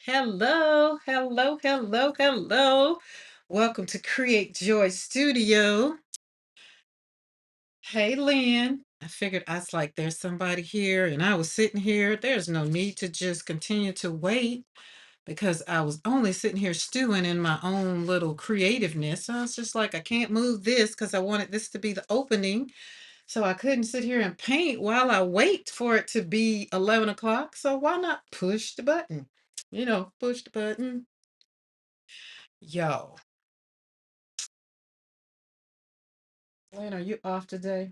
Hello, hello, hello, hello. Welcome to Create Joy Studio. Hey, Lynn. I figured I was like, there's somebody here, and I was sitting here. There's no need to just continue to wait because I was only sitting here stewing in my own little creativeness. So I was just like, I can't move this because I wanted this to be the opening. So I couldn't sit here and paint while I wait for it to be 11 o'clock. So why not push the button? Push the button. Yo, Lynn, are you off today?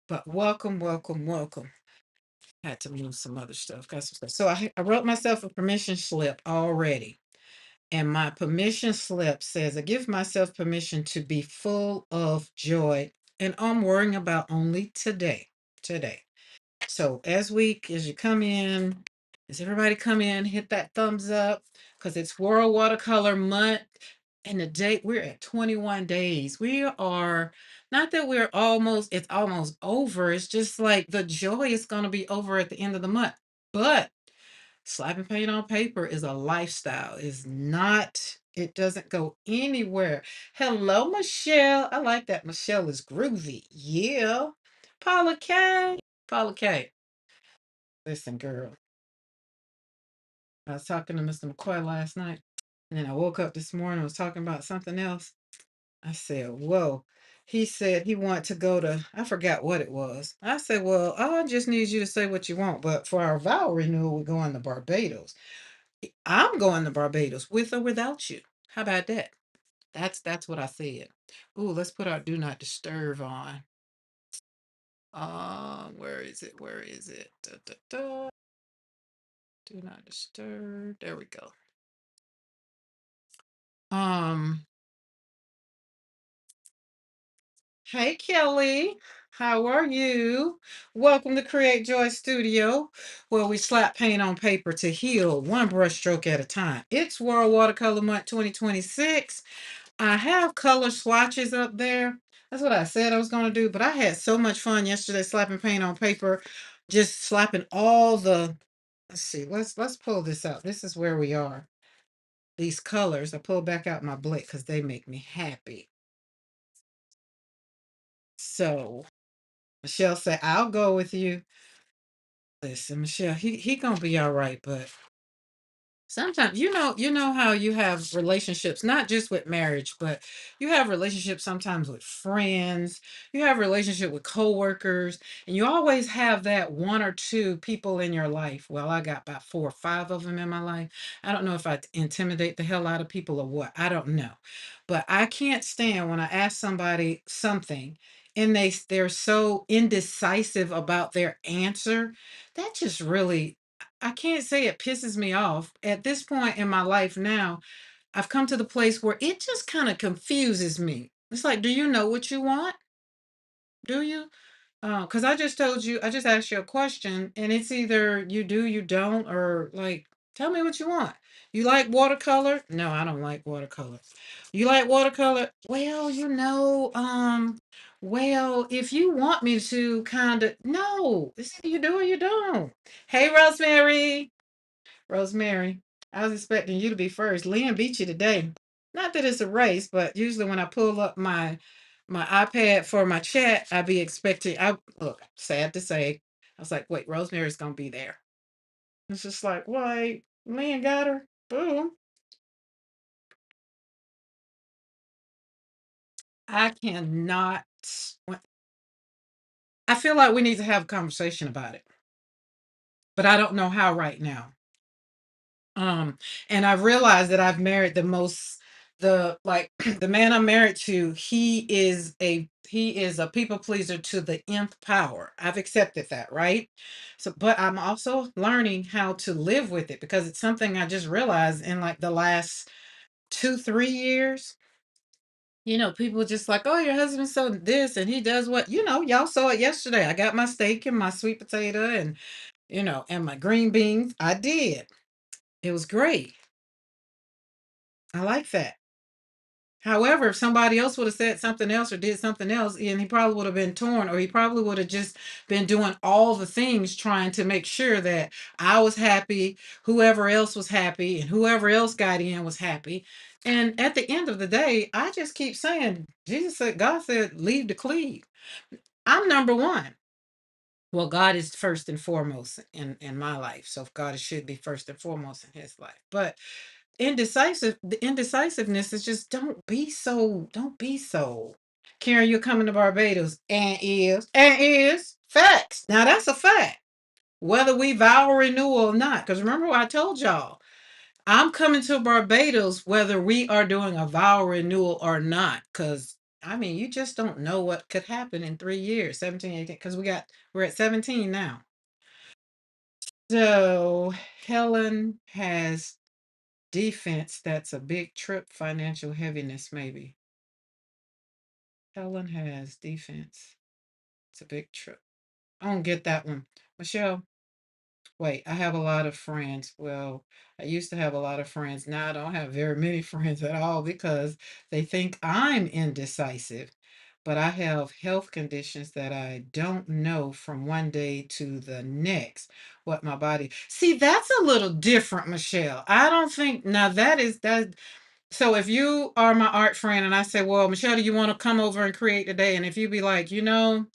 But welcome, welcome, welcome. Had to move some other stuff. Got some stuff. So I wrote myself a permission slip already. And my permission slip says, I give myself permission to be full of joy. And I'm worrying about only today. Today. So as you come in, as everybody come in, hit that thumbs up because it's World Watercolor Month. And the date, we're at 21 days. We are not that it's almost over. It's just like the joy is going to be over at the end of the month. But slapping paint on paper is a lifestyle. It's not, it doesn't go anywhere. Hello, Michelle. I like that. Michelle is groovy. Yeah. Paula K. Paula K. Listen, girl, I was talking to Mr. McCoy last night, and then I woke up this morning, I was talking about something else. I said, whoa. He said he wanted to go to, I forgot what it was. I said, well, I just need you to say what you want. But for our vow renewal, we're going to Barbados. I'm going to Barbados with or without you. How about that? That's what I said. Ooh, let's put our do not disturb on. Where is it? Where is it? Da, da, da. Do not disturb. There we go. Um, hey Kelly, how are you? Welcome to Create Joy Studio, where we slap paint on paper to heal one brushstroke at a time. It's World Watercolor Month 2026. I have color swatches up there. That's what I said I was going to do, but I had so much fun yesterday slapping paint on paper, just slapping all the. Let's see. Let's pull this out. This is where we are. These colors. I pull back out my blick because they make me happy. So Michelle said, I'll go with you. Listen, Michelle, he gonna be all right, but sometimes you know how you have relationships, not just with marriage, but you have relationships sometimes with friends, you have relationship with coworkers, and you always have that one or two people in your life. Well, I got about 4 or 5 of them in my life. I don't know if I intimidate the hell out of people or what. I don't know. But I can't stand when I ask somebody something and they're so indecisive about their answer. That just really, I can't say it pisses me off. At this point in my life now, I've come to the place where it just kind of confuses me. It's like, do you know what you want? Do you? Because I just told you, I just asked you a question, and it's either you do, you don't, or like, tell me what you want. You like watercolor? No, I don't like watercolor. You like watercolor? Well, well, if you want me to kind of, no, it's either you do or you don't. Hey, Rosemary. Rosemary, I was expecting you to be first. Lynn beat you today. Not that it's a race, but usually when I pull up my iPad for my chat, I'd be expecting. I look sad to say, I was like, wait, Rosemary's gonna be there. It's just like, wait, Lynn got her. Boom. I cannot. I feel like we need to have a conversation about it, but I don't know how right now. Um, and I've realized that I've married the like the man I'm married to, he is a people pleaser to the nth power. I've accepted that, right? So, but I'm also learning how to live with it because it's something I just realized in like the last 2, 3 years. People just like, oh, your husband so this and he does what, y'all saw it yesterday. I got my steak and my sweet potato and and my green beans. I did. It was great. I like that. However, if somebody else would have said something else or did something else, and he probably would have been torn, or he probably would have just been doing all the things trying to make sure that I was happy, whoever else was happy, and whoever else got in was happy. And at the end of the day, I just keep saying, Jesus said, God said, leave the cleave. I'm number one. Well, God is first and foremost in my life. So God should be first and foremost in his life. But the indecisiveness is just don't be so. Karen, you're coming to Barbados and is facts. Now that's a fact. Whether we vow a renewal or not. Because remember what I told y'all. I'm coming to Barbados whether we are doing a vow renewal or not. Because I mean, you just don't know what could happen in 3 years, 17, 18. Because we're at 17 now. So Helen has defense, that's a big trip, financial heaviness, maybe. Helen has defense. It's a big trip. I don't get that one. Michelle, wait, I have a lot of friends. Well, I used to have a lot of friends. Now I don't have very many friends at all because they think I'm indecisive. But I have health conditions that I don't know from one day to the next what my body. See, that's a little different, Michelle. I don't think now that. So if you are my art friend and I say, well, Michelle, do you want to come over and create today? And if you be like, the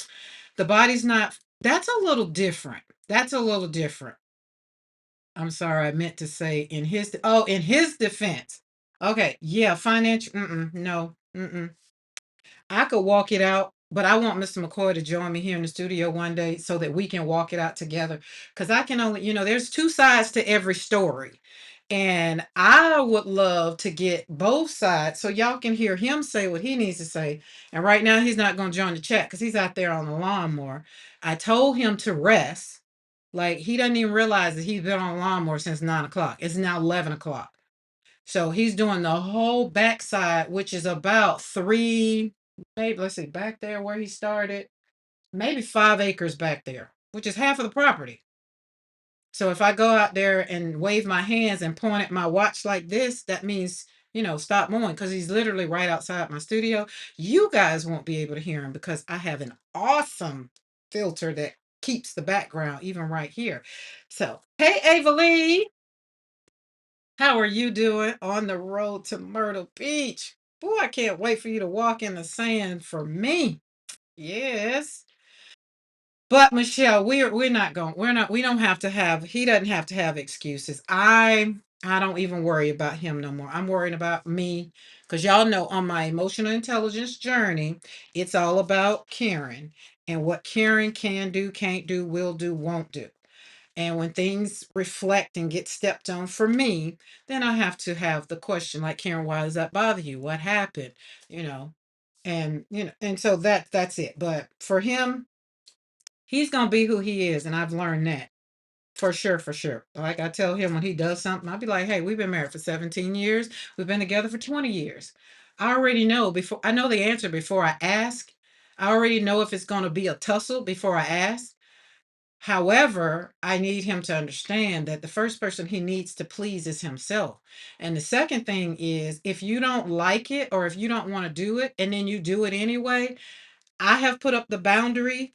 body's not, that's a little different. That's a little different. I'm sorry, I meant to say in his defense. Okay, yeah, financial, no, I could walk it out, but I want Mr. McCoy to join me here in the studio one day so that we can walk it out together. Because I can only, there's two sides to every story. And I would love to get both sides so y'all can hear him say what he needs to say. And right now, he's not going to join the chat because he's out there on the lawnmower. I told him to rest. Like, he doesn't even realize that he's been on the lawnmower since 9 o'clock. It's now 11 o'clock. So he's doing the whole backside, which is about maybe let's see, back there where he started, maybe 5 acres back there, which is half of the property. So if I go out there and wave my hands and point at my watch like this, that means, stop mowing because he's literally right outside my studio. You guys won't be able to hear him because I have an awesome filter that keeps the background even right here. So, hey, Ava Lee. How are you doing on the road to Myrtle Beach? Boy, I can't wait for you to walk in the sand for me. Yes. But Michelle, we're not going. We don't have to have. He doesn't have to have excuses. I don't even worry about him no more. I'm worrying about me because y'all know on my emotional intelligence journey, it's all about Karen and what Karen can do, can't do, will do, won't do. And when things reflect and get stepped on for me, then I have to have the question like, Karen, why does that bother you? What happened? You know, and so that's it. But for him, he's gonna be who he is, and I've learned that for sure, for sure. Like I tell him when he does something, I'll be like, hey, we've been married for 17 years, we've been together for 20 years. I already know before I know the answer before I ask. I already know if it's gonna be a tussle before I ask. However, I need him to understand that the first person he needs to please is himself. And the second thing is if you don't like it or if you don't want to do it and then you do it anyway, I have put up the boundary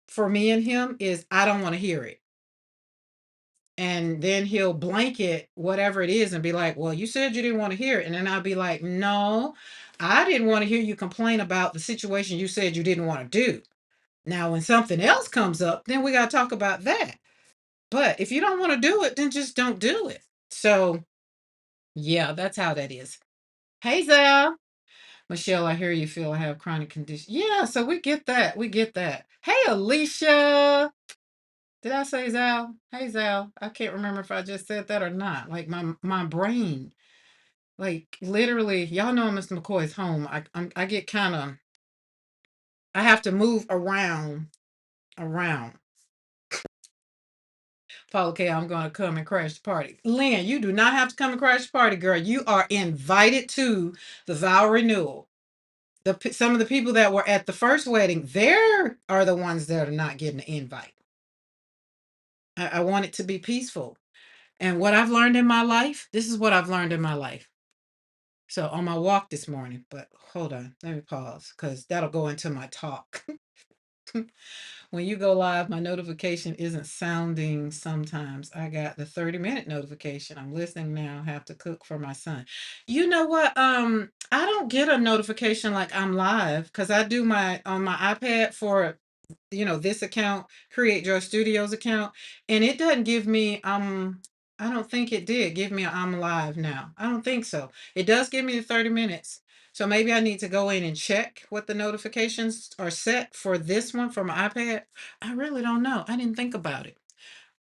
for me and him is I don't want to hear it. And then he'll blanket whatever it is and be like, well, you said you didn't want to hear it. And then I'll be like, no, I didn't want to hear you complain about the situation you said you didn't want to do. Now, when something else comes up, then we got to talk about that. But if you don't want to do it, then just don't do it. So, yeah, that's how that is. Hey, Zal. Michelle, I hear you feel I have chronic condition. Yeah, so we get that. We get that. Hey, Alicia. Did I say Zal? Hey, Zal. I can't remember if I just said that or not. Like my brain, like literally, y'all know Mr. McCoy's home. I get kind of, I have to move around. Paula K, I'm going to come and crash the party. Lynn, you do not have to come and crash the party, girl. You are invited to the vow renewal. Some of the people that were at the first wedding, there are the ones that are not getting the invite. I want it to be peaceful. And what I've learned in my life, this is what I've learned in my life. So on my walk this morning, but hold on, let me pause because that'll go into my talk. When you go live, my notification isn't sounding sometimes. I got the 30-minute notification. I'm listening now, have to cook for my son. You know what? I don't get a notification like I'm live because I do my on my iPad for this account, Create Joy Studios account, and it doesn't give me I don't think it did give me a I'm live now. I don't think so. It does give me the 30 minutes. So maybe I need to go in and check what the notifications are set for this one for my iPad. I really don't know. I didn't think about it.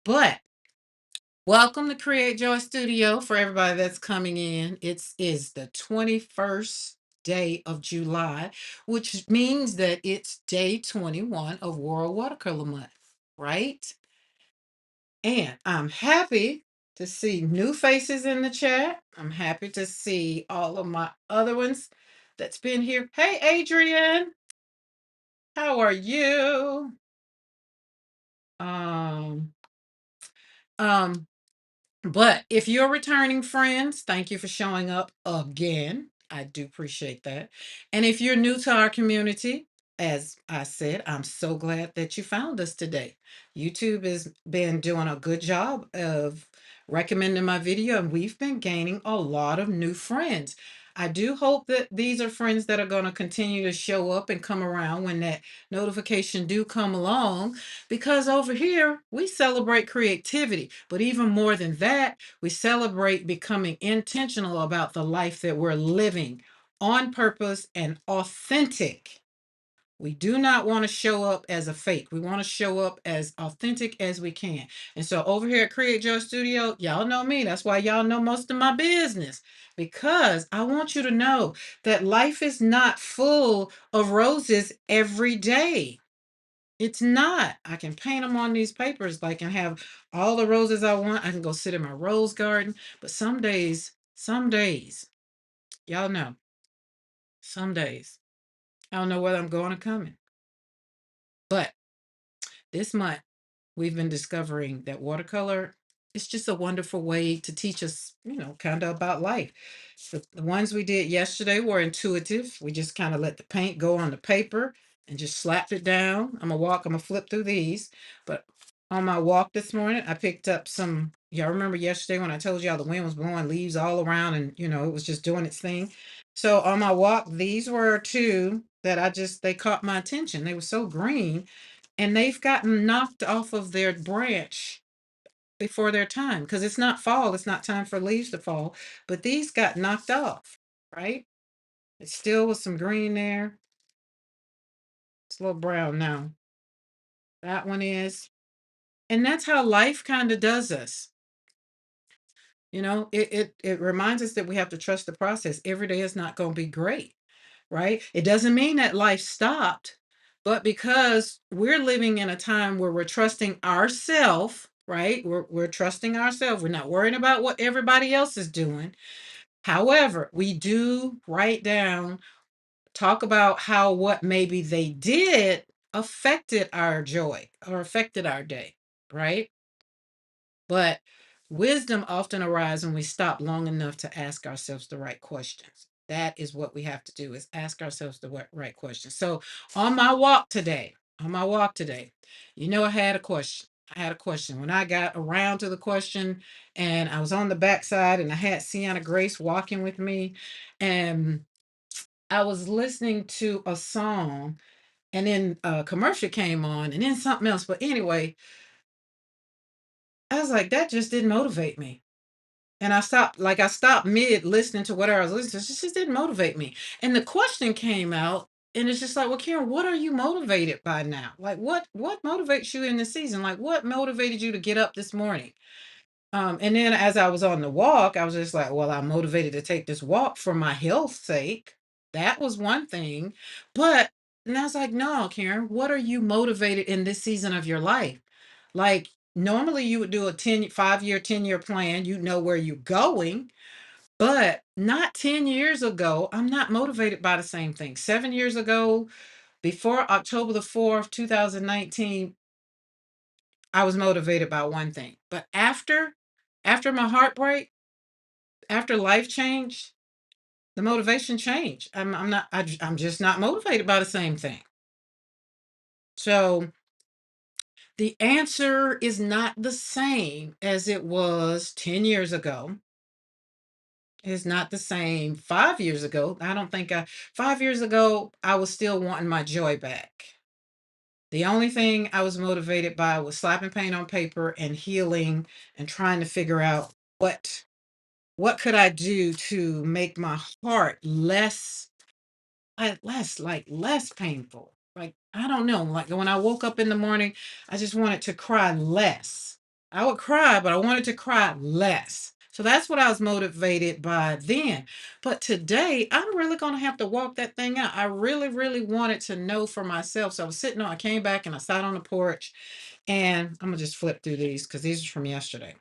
But welcome to Create Joy Studio for everybody that's coming in. It is the 21st day of July, which means that it's day 21 of World Watercolor Month, right? And I'm happy to see new faces in the chat. I'm happy to see all of my other ones that's been here. Hey, Adrian, how are you? Um, um, But if you're returning friends, thank you for showing up again. I do appreciate that. And if you're new to our community, as I said, I'm so glad that you found us today. YouTube has been doing a good job of recommending my video, and we've been gaining a lot of new friends. I do hope that these are friends that are going to continue to show up and come around when that notification do come along, because over here we celebrate creativity, but even more than that, we celebrate becoming intentional about the life that we're living on purpose and authentic. We do not want to show up as a fake. We want to show up as authentic as we can. And so over here at Create Joy Studio, y'all know me. That's why y'all know most of my business, because I want you to know that life is not full of roses every day. It's not. I can paint them on these papers. Like, and have all the roses I want. I can go sit in my rose garden. But some days, y'all know, some days, I don't know whether I'm going or coming. But this month, we've been discovering that watercolor is just a wonderful way to teach us, kind of about life. The ones we did yesterday were intuitive. We just kind of let the paint go on the paper and just slapped it down. I'm gonna flip through these. But on my walk this morning, I picked up some. Y'all remember yesterday when I told y'all the wind was blowing leaves all around and it was just doing its thing. So on my walk, these were two that they caught my attention. They were so green and they've gotten knocked off of their branch before their time because it's not fall. It's not time for leaves to fall, but these got knocked off, right? It still was some green there. It's a little brown now. That one is. And that's how life kind of does us. It reminds us that we have to trust the process. Every day is not going to be great, right? It doesn't mean that life stopped, but because we're living in a time where we're trusting ourselves, right? We're trusting ourselves. We're not worrying about what everybody else is doing. However, we do write down, talk about how what maybe they did affected our joy or affected our day, right? But wisdom often arises when we stop long enough to ask ourselves the right questions. That is what we have to do, is ask ourselves the right questions. So on my walk today, I had a question. I had a question. When I got around to the question and I was on the backside and I had Sienna Grace walking with me, and I was listening to a song, and then a commercial came on and then something else. But anyway, I was like, that just didn't motivate me. And I stopped mid listening to what I was listening to. It just didn't motivate me. And the question came out, and it's just like, well, Karen, what are you motivated by now? Like, what motivates you in the season? Like, what motivated you to get up this morning? And then as I was on the walk, I was just like, well, I'm motivated to take this walk for my health's sake. That was one thing. But and I was like, no, Karen, what are you motivated in this season of your life? Like, normally you would do a 5-year, 10-year plan, you know where you're going, but not 10 years ago. I'm not motivated by the same thing. 7 years ago, before October the 4th, 2019, I was motivated by one thing. But after my heartbreak, after life changed, The motivation changed. I'm not, I'm just not motivated by the same thing. So the answer is not the same as it was 10 years ago. It's not the same 5 years ago. I don't think 5 years ago, I was still wanting my joy back. The only thing I was motivated by was slapping paint on paper and healing and trying to figure out what could I do to make my heart less painful. Like, I don't know. Like when I woke up in the morning, I just wanted to cry less. I would cry, but I wanted to cry less. So that's what I was motivated by then. But today, I'm really going to have to walk that thing out. I really, really wanted to know for myself. So I came back and I sat on the porch, and I'm going to just flip through these because these are from yesterday.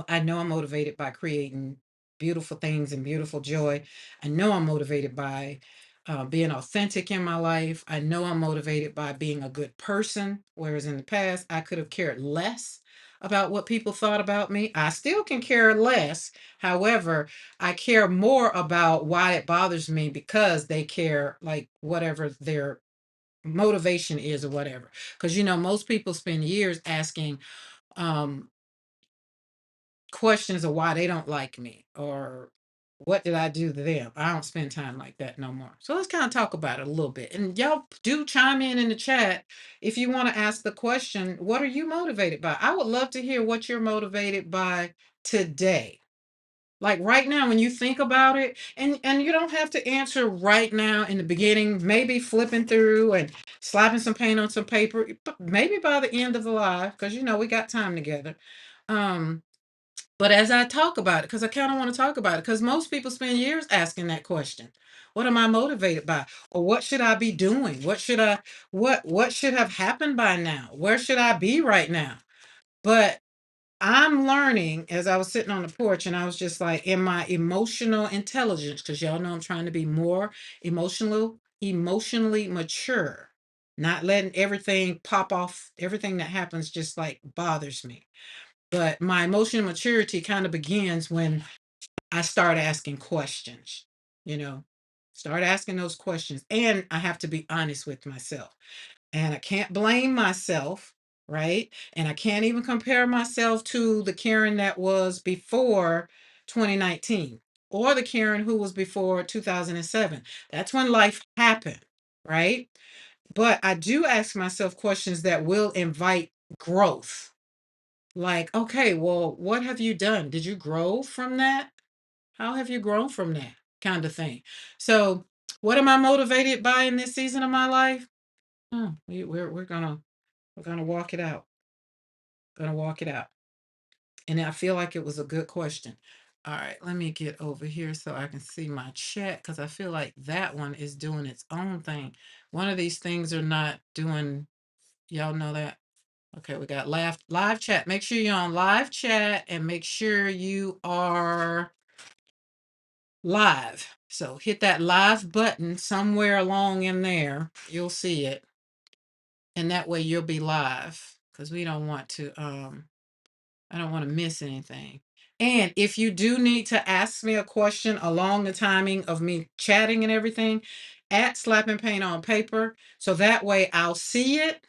I know I'm motivated by creating beautiful things and beautiful joy. I know I'm motivated by being authentic in my life. I know I'm motivated by being a good person, whereas in the past, I could have cared less about what people thought about me. I still can care less. However, I care more about why it bothers me because they care, like whatever their motivation is or whatever. Because, most people spend years asking, um, questions of why they don't like me or what did I do to them. I don't spend time like that no more. So let's kind of talk about it a little bit. And y'all do chime in the chat if you want to ask the question, what are you motivated by? I would love to hear what you're motivated by today. Like right now, when you think about it, and you don't have to answer right now in the beginning, maybe flipping through and slapping some paint on some paper, but maybe by the end of the live, because we got time together. But as I talk about it, because I kind of want to talk about it, because most people spend years asking that question. What am I motivated by? Or what should I be doing? What should have happened by now? Where should I be right now? But I'm learning as I was sitting on the porch and I was just like in my emotional intelligence, because y'all know I'm trying to be more emotionally mature, not letting everything pop off, everything that happens just like bothers me. But my emotional maturity kind of begins when I start asking questions, you know, start asking those questions. And I have to be honest with myself. And I can't blame myself, right? And I can't even compare myself to the Karen that was before 2019 or the Karen who was before 2007. That's when life happened, right? But I do ask myself questions that will invite growth, like, okay, well, what have you done? Did you grow from that? How have you grown from that kind of thing? So, what am I motivated by in this season of my life? We're gonna walk it out. Gonna walk it out. And I feel like it was a good question. All right, let me get over here so I can see my chat because I feel like that one is doing its own thing. One of these things are not doing. Y'all know that. Okay, we got live chat. Make sure you're on live chat and make sure you are live. So hit that live button somewhere along in there. You'll see it. And that way you'll be live because we don't want to I don't want to miss anything. And if you do need to ask me a question along the timing of me chatting and everything, at slapping paint on paper. So that way I'll see it.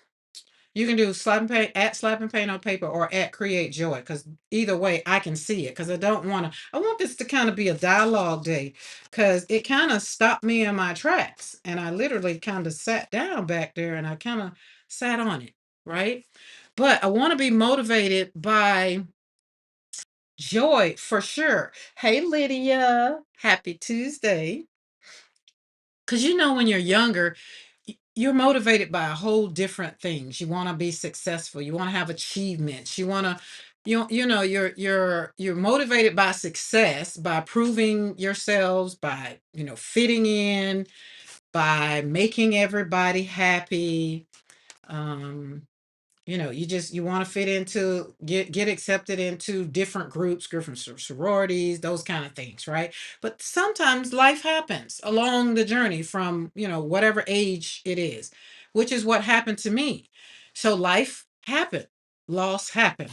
You can do slapping paint on paper or at create joy because either way I can see it because I want this to kind of be a dialogue day because it kind of stopped me in my tracks and I literally kind of sat down back there and I kind of sat on it, right? But I want to be motivated by joy for sure. Hey Lydia, happy Tuesday. Because when you're younger, you're motivated by a whole different things. You want to be successful. You want to have achievements. You want to, you're motivated by success, by proving yourselves, by fitting in, by making everybody happy. Um, you want to fit into get accepted into different groups, different sororities, those kind of things, right? But sometimes life happens along the journey from whatever age it is, which is what happened to me. So life happened, loss happened,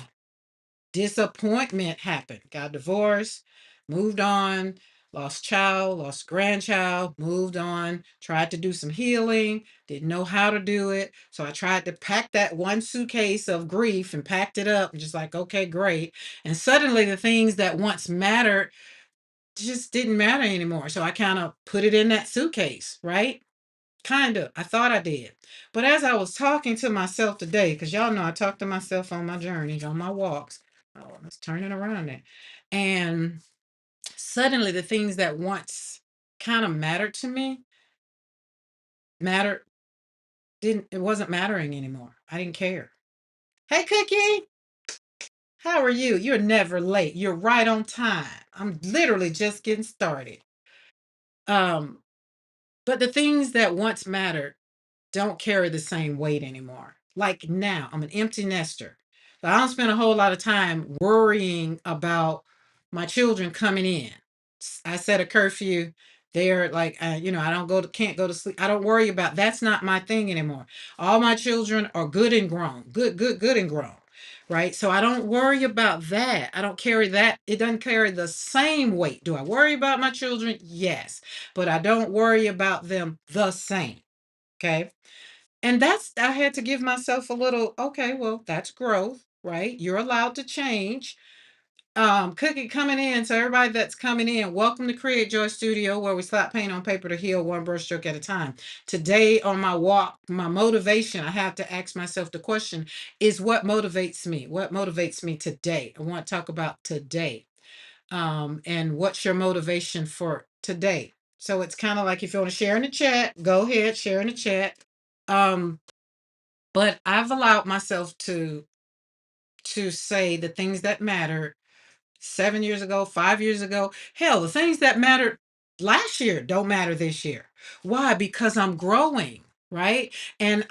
disappointment happened, got divorced, moved on, lost child, lost grandchild, moved on, tried to do some healing, didn't know how to do it. So I tried to pack that one suitcase of grief and packed it up and just like, okay, great. And suddenly the things that once mattered just didn't matter anymore. So I kind of put it in that suitcase, right? Kind of. I thought I did. But as I was talking to myself today, because y'all know I talk to myself on my journeys, on my walks. Oh, let's turn it around there. And suddenly the things that once kind of mattered to me mattered didn't it wasn't mattering anymore. I didn't care. Hey Cookie, how are you? You're never late. You're right on time. I'm literally just getting started. Um, but the things that once mattered don't carry the same weight anymore. Like now, I'm an empty nester. So I don't spend a whole lot of time worrying about my children coming in. I set a curfew. They're like, I don't can't go to sleep. I don't worry about that's not my thing anymore. All my children are good and grown, good and grown. Right. So I don't worry about that. I don't carry that. It doesn't carry the same weight. Do I worry about my children? Yes. But I don't worry about them the same. Okay. And I had to give myself a little, okay, well, that's growth, right? You're allowed to change. Cookie coming in. So everybody that's coming in, welcome to Create Joy Studio, where we slap paint on paper to heal one brushstroke at a time. Today on my walk, my motivation, I have to ask myself the question is what motivates me? What motivates me today? I want to talk about today. And what's your motivation for today? So it's kind of like if you want to share in the chat, go ahead, share in the chat. Um, but I've allowed myself to say the things that matter 7 years ago, 5 years ago. Hell, the things that mattered last year don't matter this year. Why? Because I'm growing, right? And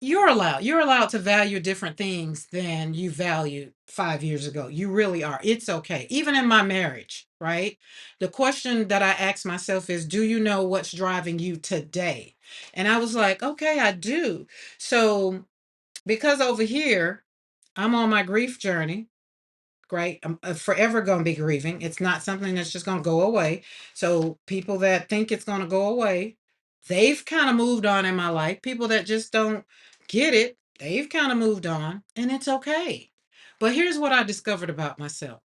you're allowed to value different things than you valued 5 years ago. You really are. It's okay. Even in my marriage, right? The question that I ask myself is, do you know what's driving you today? And I was like, okay, I do. So because over here, I'm on my grief journey, right? I'm forever going to be grieving. It's not something that's just going to go away. So people that think it's going to go away, they've kind of moved on in my life. People that just don't get it, they've kind of moved on, and it's okay. But here's what I discovered about myself.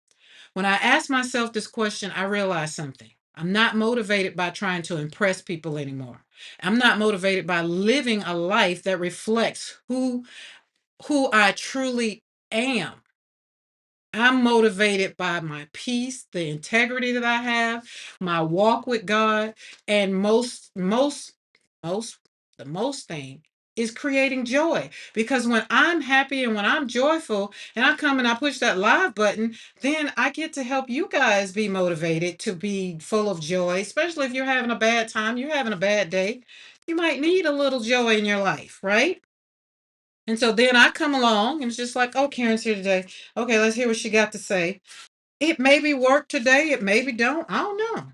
When I asked myself this question, I realized something. I'm not motivated by trying to impress people anymore. I'm not motivated by living a life that reflects who I truly am. I'm motivated by my peace, the integrity that I have, my walk with God, and most, the most thing is creating joy. Because when I'm happy and when I'm joyful and I come and I push that live button, then I get to help you guys be motivated to be full of joy, especially if you're having a bad time, you're having a bad day. You might need a little joy in your life, right? And so then I come along and it's just like, oh, Karen's here today. Okay, let's hear what she got to say. It maybe work today, it maybe don't. I don't know.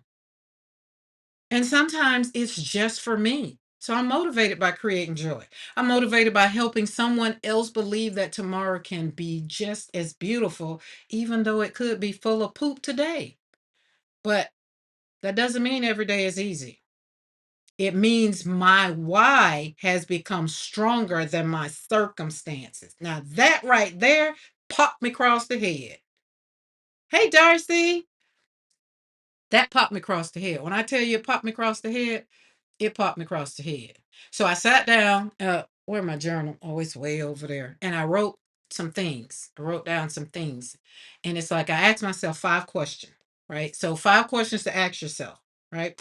And sometimes it's just for me. So I'm motivated by creating joy. I'm motivated by helping someone else believe that tomorrow can be just as beautiful, even though it could be full of poop today. But that doesn't mean every day is easy. It means my why has become stronger than my circumstances. Now, that right there popped me across the head. Hey, Darcy, that popped me across the head. When I tell you it popped me across the head, it popped me across the head. So I sat down, where my journal? Oh, it's way over there. And I wrote some things. I wrote down some things. And it's like I asked myself 5 questions, right? So 5 questions to ask yourself, right?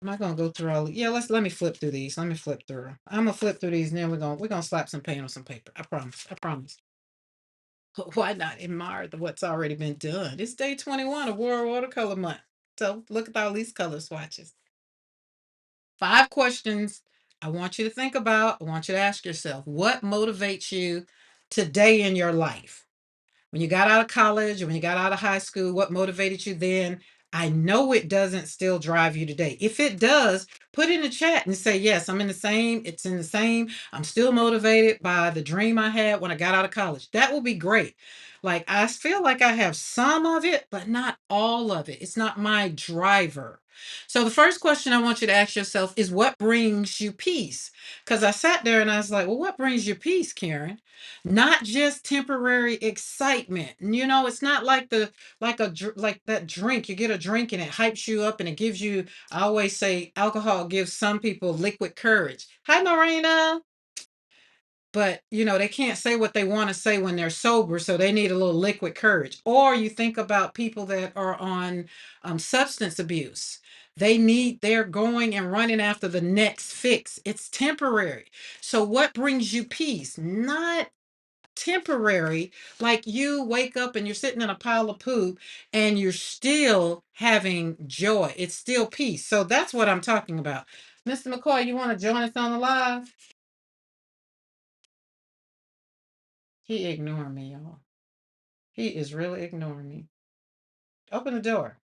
I'm not gonna go through all. Yeah, let me flip through these. Let me flip through. I'm gonna flip through these, and then we're gonna slap some paint on some paper. I promise. I promise. Why not admire what's already been done? It's day 21 of World Watercolor Month. So look at all these color swatches. 5 questions I want you to think about. I want you to ask yourself, what motivates you today in your life? When you got out of college or when you got out of high school, what motivated you then? I know it doesn't still drive you today. If it does, put in the chat and say, yes, I'm in the same, it's in the same. I'm still motivated by the dream I had when I got out of college. That will be great. Like, I feel like I have some of it, but not all of it. It's not my driver. So the first question I want you to ask yourself is, what brings you peace? Because I sat there and I was like, well, what brings you peace, Karen? Not just temporary excitement. You know, it's not like like that drink. You get a drink and it hypes you up and it gives you, I always say alcohol gives some people liquid courage. Hi, Marina. But you know, they can't say what they want to say when they're sober, so they need a little liquid courage. Or you think about people that are on substance abuse. They're going and running after the next fix. It's temporary. So what brings you peace? Not temporary, like you wake up and you're sitting in a pile of poop and you're still having joy. It's still peace. So that's what I'm talking about. Mr. McCoy, you want to join us on the live? He ignoring me, y'all. He is really ignoring me. Open the door.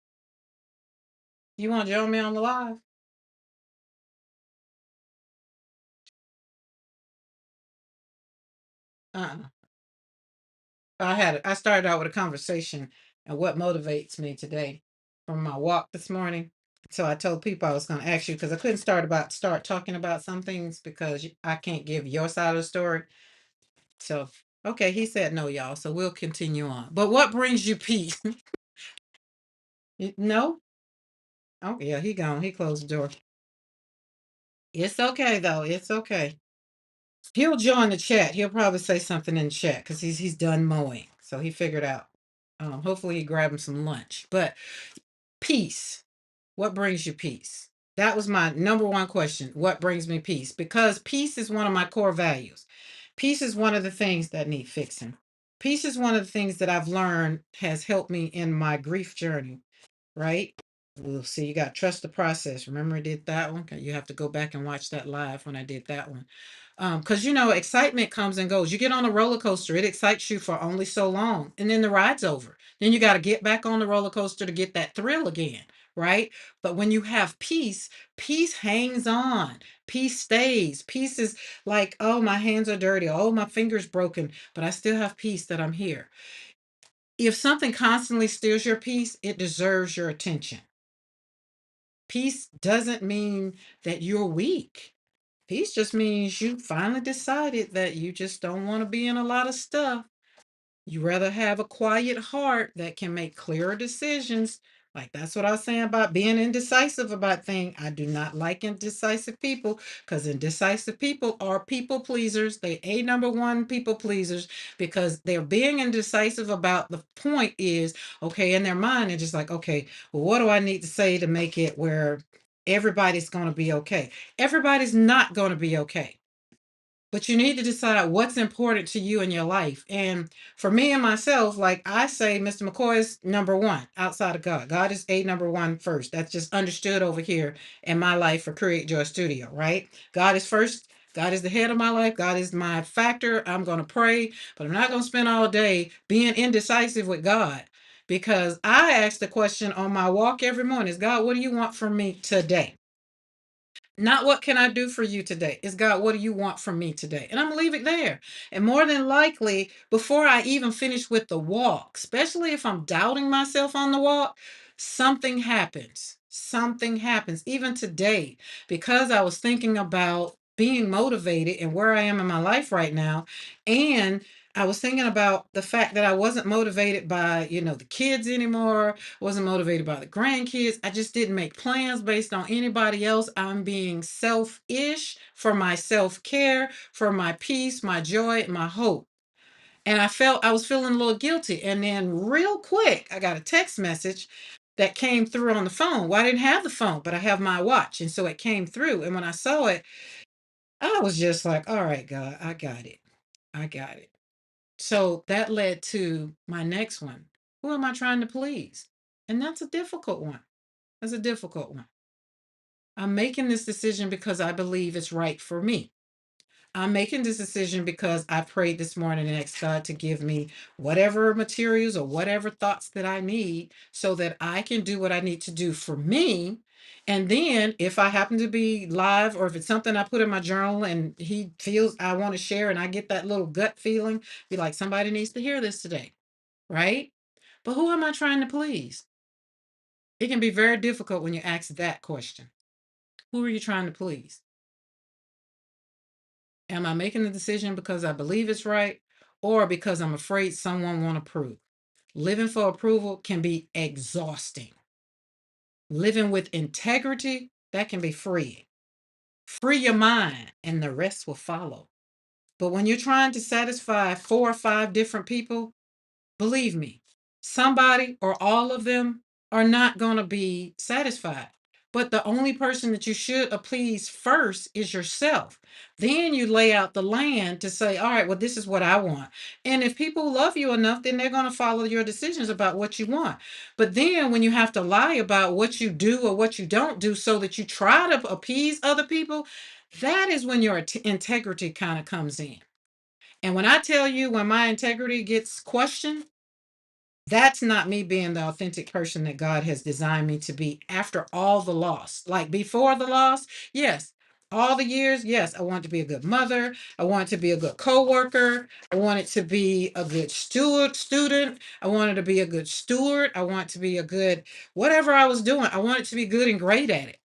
You want to join me on the live? Uh-uh. I started out with a conversation and what motivates me today from my walk this morning. So I told people I was going to ask you because I couldn't start talking about some things because I can't give your side of the story. So okay, he said no, y'all. So we'll continue on. But what brings you peace? No? Oh yeah, he gone. He closed the door. It's okay though. It's okay. He'll join the chat. He'll probably say something in chat because he's done mowing. So he figured out. Hopefully he grabbed him some lunch. But peace. What brings you peace? That was my number one question. What brings me peace? Because peace is one of my core values. Peace is one of the things that need fixing. Peace is one of the things that I've learned has helped me in my grief journey, right? We'll see. You got to trust the process. Remember, I did that one. Okay, you have to go back and watch that live when I did that one. Because you know, excitement comes and goes. You get on a roller coaster, it excites you for only so long, and then the ride's over. Then you got to get back on the roller coaster to get that thrill again, right? But when you have peace, peace hangs on. Peace stays. Peace is like, oh, my hands are dirty. Oh, my fingers broken, but I still have peace that I'm here. If something constantly steals your peace, it deserves your attention. Peace doesn't mean that you're weak. Peace just means you finally decided that you just don't want to be in a lot of stuff. You rather have a quiet heart that can make clearer decisions. Like that's what I was saying about being indecisive about things. I do not like indecisive people because indecisive people are people pleasers. They a number one people pleasers because they're being indecisive about the point is okay in their mind. They're just like, okay, well, what do I need to say to make it where everybody's going to be okay? Everybody's not going to be okay. But you need to decide what's important to you in your life. And for me and myself, like I say, Mr. McCoy is number one outside of God. God is a number one first. That's just understood over here in my life for Create Joy Studio, right? God is first. God is the head of my life. God is my factor. I'm going to pray, but I'm not going to spend all day being indecisive with God because I ask the question on my walk every morning is God, what do you want from me today? Not what can I do for you today? Is God, what do you want from me today? And I'm gonna leave it there. And more than likely, before I even finish with the walk, especially if I'm doubting myself on the walk, something happens. Something happens. Even today, because I was thinking about being motivated and where I am in my life right now. And I was thinking about the fact that I wasn't motivated by, the kids anymore, wasn't motivated by the grandkids. I just didn't make plans based on anybody else. I'm being selfish for my self-care, for my peace, my joy, and my hope. And I was feeling a little guilty. And then real quick, I got a text message that came through on the phone. Well, I didn't have the phone, but I have my watch. And so it came through. And when I saw it, I was just like, all right, God, I got it. I got it. So that led to my next one. Who am I trying to please? And that's a difficult one. That's a difficult one. I'm making this decision because I believe it's right for me. I'm making this decision because I prayed this morning and asked God to give me whatever materials or whatever thoughts that I need so that I can do what I need to do for me. And then if I happen to be live or if it's something I put in my journal and he feels I want to share and I get that little gut feeling, be like, somebody needs to hear this today, right? But who am I trying to please? It can be very difficult when you ask that question. Who are you trying to please? Am I making the decision because I believe it's right or because I'm afraid someone won't approve? Living for approval can be exhausting. Living with integrity, that can be freeing. Free your mind and the rest will follow. But when you're trying to satisfy 4 or 5 different people, believe me, somebody or all of them are not going to be satisfied. But the only person that you should please first is yourself. Then you lay out the land to say, all right, well, this is what I want. And if people love you enough, then they're going to follow your decisions about what you want. But then when you have to lie about what you do or what you don't do so that you try to appease other people, that is when your integrity kind of comes in. And when I tell you, when my integrity gets questioned, that's not me being the authentic person that God has designed me to be after all the loss. Like before the loss, yes. All the years, yes, I want to be a good mother. I want to be a good coworker. I wanted to be a good student. I wanted to be a good steward. I want to be a good whatever I was doing. I wanted to be good and great at it.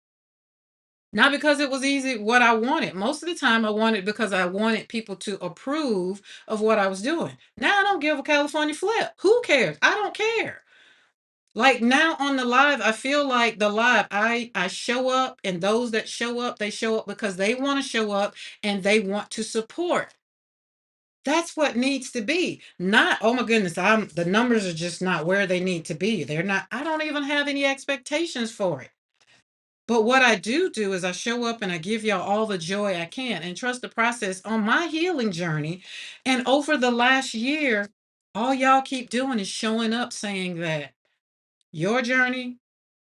Not because it was easy what I wanted. Most of the time I wanted because I wanted people to approve of what I was doing. Now I don't give a California flip. Who cares? I don't care. Like now on the live, I feel like the live, I show up and those that show up, they show up because they want to show up and they want to support. That's what needs to be. Not, oh my goodness, the numbers are just not where they need to be. They're not, I don't even have any expectations for it. But what I do is I show up and I give y'all all the joy I can and trust the process on my healing journey. And over the last year, all y'all keep doing is showing up saying that your journey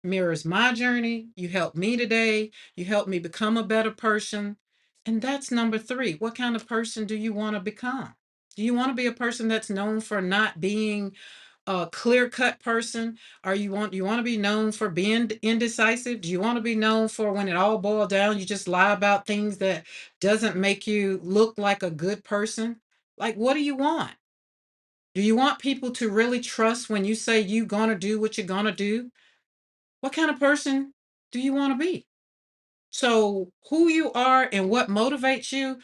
mirrors my journey. You helped me today. You helped me become a better person. And that's number 3. What kind of person do you want to become? Do you want to be a person that's known for not being a clear-cut person? Or you want to be known for being indecisive? Do you want to be known for when it all boils down, you just lie about things that doesn't make you look like a good person? Like, what do you want? Do you want people to really trust when you say you're going to do what you're going to do? What kind of person do you want to be? So, who you are and what motivates you,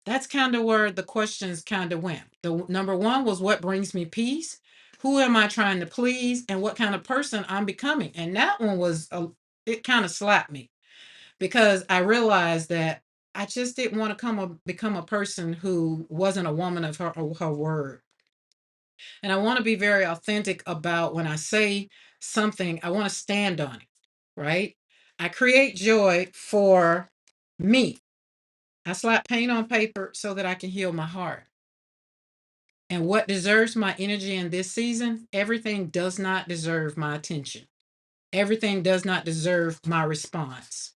that's kind of where the questions kind of went. The number 1 was what brings me peace? Who am I trying to please? And what kind of person I'm becoming? And that one was, it kind of slapped me because I realized that I just didn't want to become a person who wasn't a woman of her word. And I want to be very authentic about when I say something, I want to stand on it, right? I create joy for me. I slap paint on paper so that I can heal my heart. And what deserves my energy in this season, everything does not deserve my attention. Everything does not deserve my response.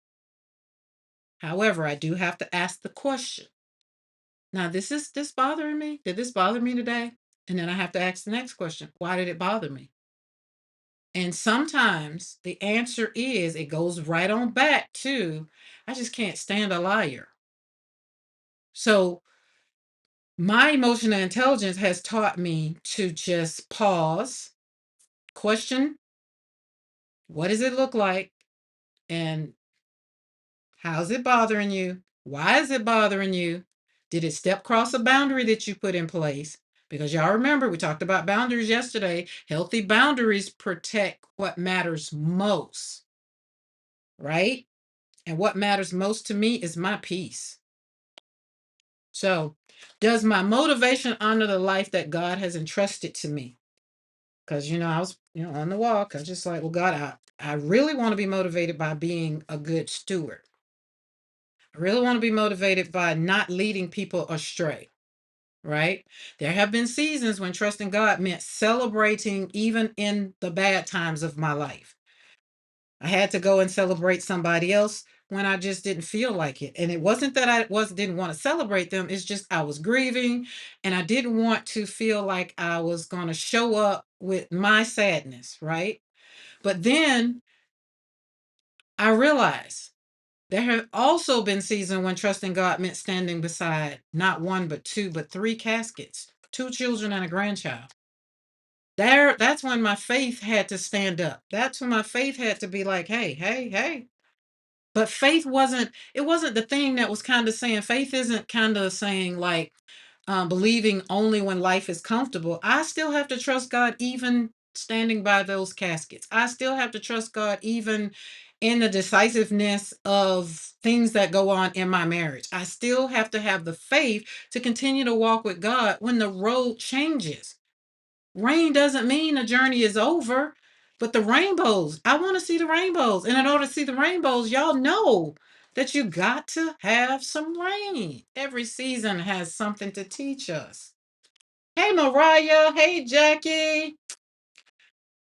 However, I do have to ask the question. Now, this bothering me? Did this bother me today? And then I have to ask the next question. Why did it bother me? And sometimes the answer is it goes right on back to I just can't stand a liar. So my emotional intelligence has taught me to just pause, question, what does it look like? And how's it bothering you? Why is it bothering you? Did it step across a boundary that you put in place? Because y'all remember, we talked about boundaries yesterday. Healthy boundaries protect what matters most, right? And what matters most to me is my peace. So, does my motivation honor the life that God has entrusted to me? Because, I was, on the walk. I was just like, well, God, I really want to be motivated by being a good steward. I really want to be motivated by not leading people astray, right? There have been seasons when trusting God meant celebrating even in the bad times of my life. I had to go and celebrate somebody else when I just didn't feel like it. And it wasn't that I didn't want to celebrate them. It's just I was grieving and I didn't want to feel like I was going to show up with my sadness, right? But then I realized there have also been seasons when trusting God meant standing beside not one, but two, but three caskets, two children and a grandchild. That's when my faith had to stand up. That's when my faith had to be like, hey, hey, hey. But faith wasn't, it wasn't the thing that was kind of saying, faith isn't kind of saying like believing only when life is comfortable. I still have to trust God even standing by those caskets. I still have to trust God even in the decisiveness of things that go on in my marriage. I still have to have the faith to continue to walk with God when the road changes. Rain doesn't mean the journey is over, but the rainbows, I want to see the rainbows. And in order to see the rainbows, y'all know that you got to have some rain. Every season has something to teach us. Hey, Mariah. Hey, Jackie.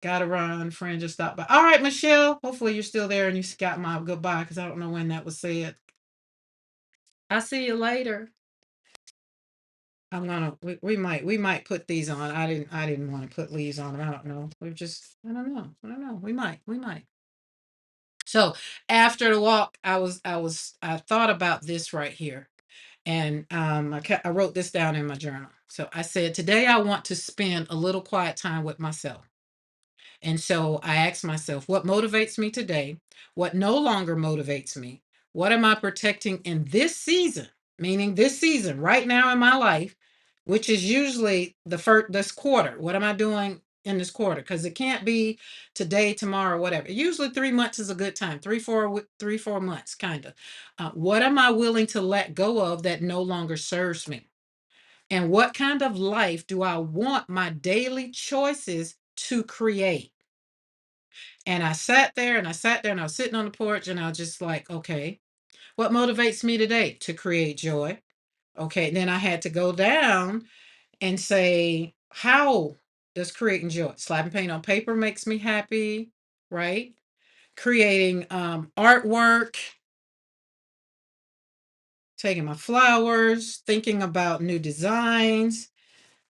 Gotta run. Friend just stopped by. All right, Michelle. Hopefully you're still there and you got my goodbye because I don't know when that was said. I'll see you later. We might put these on. I didn't want to put leaves on them. I don't know. I don't know. We might. So after the walk, I thought about this right here, and I wrote this down in my journal. So I said today I want to spend a little quiet time with myself. And so I asked myself, what motivates me today? What no longer motivates me? What am I protecting in this season? Meaning this season, right now in my life, which is usually this quarter. What am I doing in this quarter? Because it can't be today, tomorrow, whatever. Usually 3 months is a good time. 3, 4 months, kind of. What am I willing to let go of that no longer serves me? And what kind of life do I want my daily choices to create? And I sat there and I sat there and I was sitting on the porch and I was just like, okay, what motivates me today? To create joy. Okay. And then I had to go down and say, how does creating joy? Slapping paint on paper makes me happy, right? Creating artwork, taking my flowers, thinking about new designs,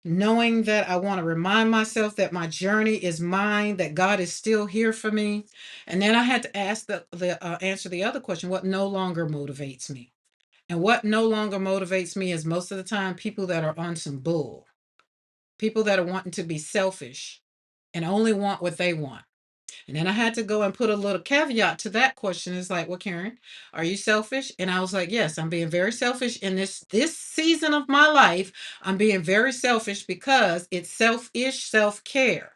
knowing that I want to remind myself that my journey is mine, that God is still here for me. And then I had to ask the answer the other question, what no longer motivates me? And what no longer motivates me is most of the time people that are on some bull, people that are wanting to be selfish and only want what they want. And then I had to go and put a little caveat to that question. It's like, well, Karen, are you selfish? And I was like, yes, I'm being very selfish in this season of my life. I'm being very selfish because it's selfish self-care,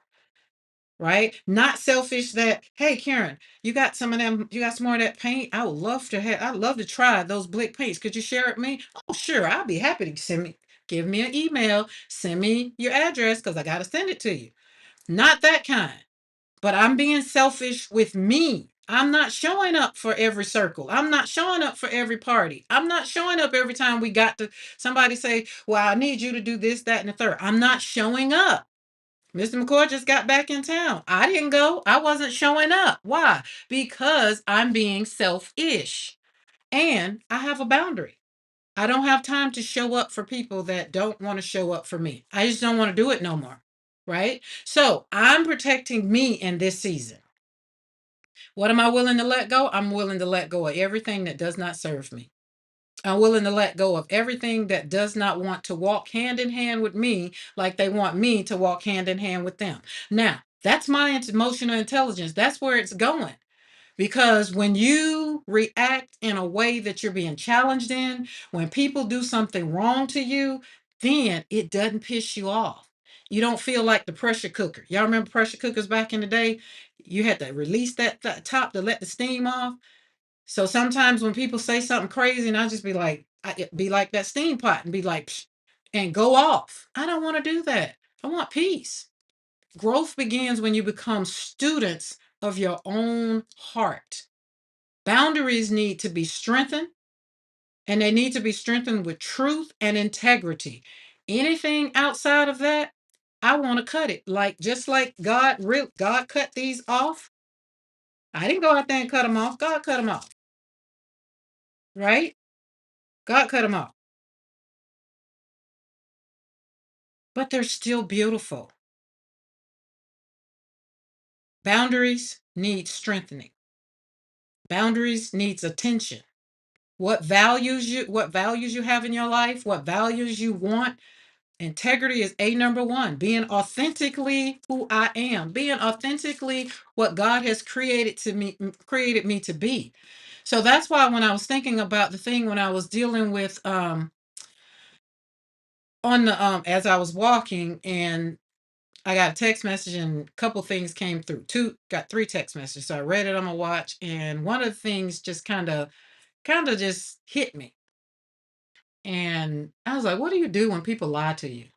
right? Not selfish that, hey, Karen, you got some of them, you got some more of that paint. I'd love to try those Blick paints. Could you share it with me? Oh, sure. I'll be happy to give me an email, send me your address because I got to send it to you. Not that kind. But I'm being selfish with me. I'm not showing up for every circle. I'm not showing up for every party. I'm not showing up every time we got to somebody say, well, I need you to do this, that, and the third. I'm not showing up. Mr. McCoy just got back in town. I didn't go. I wasn't showing up. Why? Because I'm being selfish and I have a boundary. I don't have time to show up for people that don't want to show up for me. I just don't want to do it no more. Right? So I'm protecting me in this season. What am I willing to let go? I'm willing to let go of everything that does not serve me. I'm willing to let go of everything that does not want to walk hand in hand with me like they want me to walk hand in hand with them. Now, that's my emotional intelligence. That's where it's going. Because when you react in a way that you're being challenged in, when people do something wrong to you, then it doesn't piss you off. You don't feel like the pressure cooker. Y'all remember pressure cookers back in the day? You had to release that top to let the steam off. So sometimes when people say something crazy, and I just be like, be like that steam pot and be like, psh, and go off. I don't want to do that. I want peace. Growth begins when you become students of your own heart. Boundaries need to be strengthened, and they need to be strengthened with truth and integrity. Anything outside of that, I want to cut it. Like just like God cut these off. I didn't go out there and cut them off. God cut them off. right? God cut them off, but they're still beautiful. Boundaries need strengthening. Boundaries needs attention. What values you have in your life, what values you want. Integrity is a number one. Being authentically who I am, being authentically what God has created me to be. So that's why when I was thinking about the thing when I was dealing with on the as I was walking, and I got a text message and a couple things came through. Got three text messages. So I read it on my watch, and one of the things just kind of just hit me. And I was like, what do you do when people lie to you?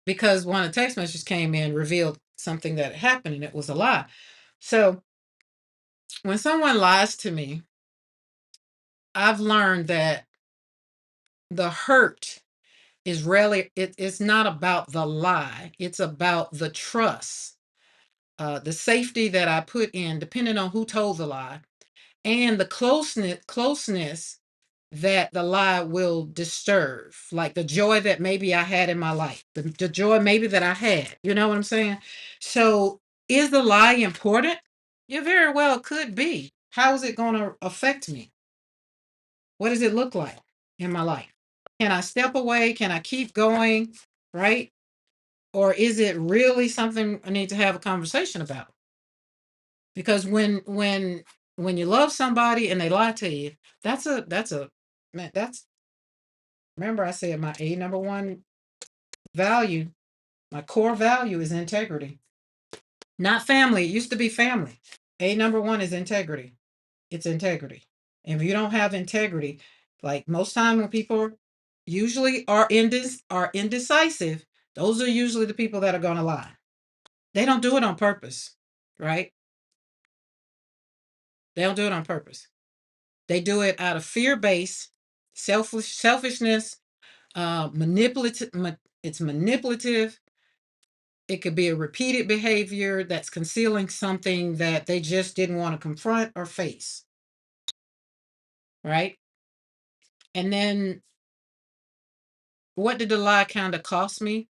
Because one of the text messages came in, revealed something that happened, and it was a lie. So when someone lies to me, I've learned that the hurt is really, it's not about the lie, it's about the trust, the safety that I put in, depending on who told the lie, and the closeness that the lie will disturb, like the joy that maybe I had in my life, the joy maybe that I had. You know what I'm saying? So, is the lie important? You very well could be. How is it going to affect me? What does it look like in my life? Can I step away? Can I keep going? Right? Or is it really something I need to have a conversation about? Because when you love somebody and they lie to you, that's a man, that's remember I said my A number one value, my core value is integrity. Not family. It used to be family. A number one is integrity. It's integrity. And if you don't have integrity, like most time when people usually are indecisive, those are usually the people that are gonna lie. They don't do it on purpose, right? They don't do it on purpose. They do it out of fear-based, selfishness, manipulative. It's manipulative. It could be a repeated behavior that's concealing something that they just didn't want to confront or face, right? And then what did the lie kind of cost me?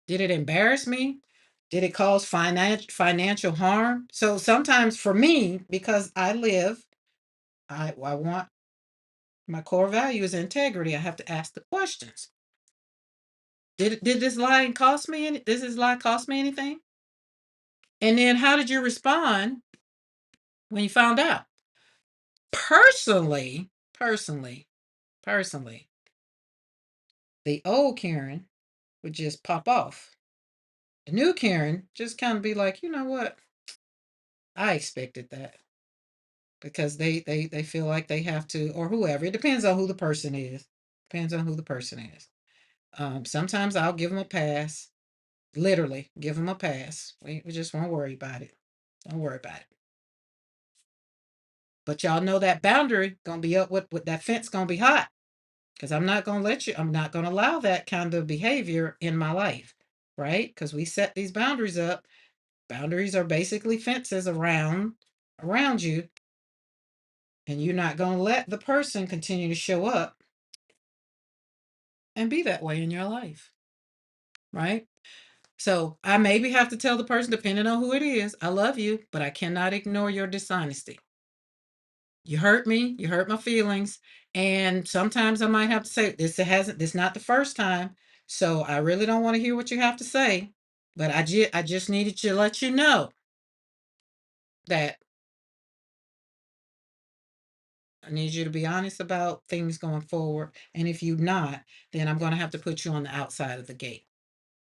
Did it embarrass me? Did it cause financial harm? So sometimes for me, because I want my core value is integrity. I have to ask the questions. Did this lie cost me any? Does this lie cost me anything? And then how did you respond when you found out? Personally, personally, personally, the old Karen would just pop off. The new Karen just kind of be like, you know what? I expected that because they feel like they have to, or whoever. It depends on who the person is. Depends on who the person is. Sometimes I'll give them a pass. Literally, give them a pass. We just won't worry about it. Don't worry about it. But y'all know that boundary gonna be up with that fence gonna be hot. Because I'm not gonna allow that kind of behavior in my life. Right? Because we set these boundaries up. Boundaries are basically fences around you, and you're not gonna let the person continue to show up and be that way in your life. Right? So I maybe have to tell the person, depending on who it is, I love you, but I cannot ignore your dishonesty. You hurt me, you hurt my feelings, and sometimes I might have to say this not the first time, so I really don't want to hear what you have to say, but I just needed to let you know that I need you to be honest about things going forward, and if you're not, then I'm going to have to put you on the outside of the gate.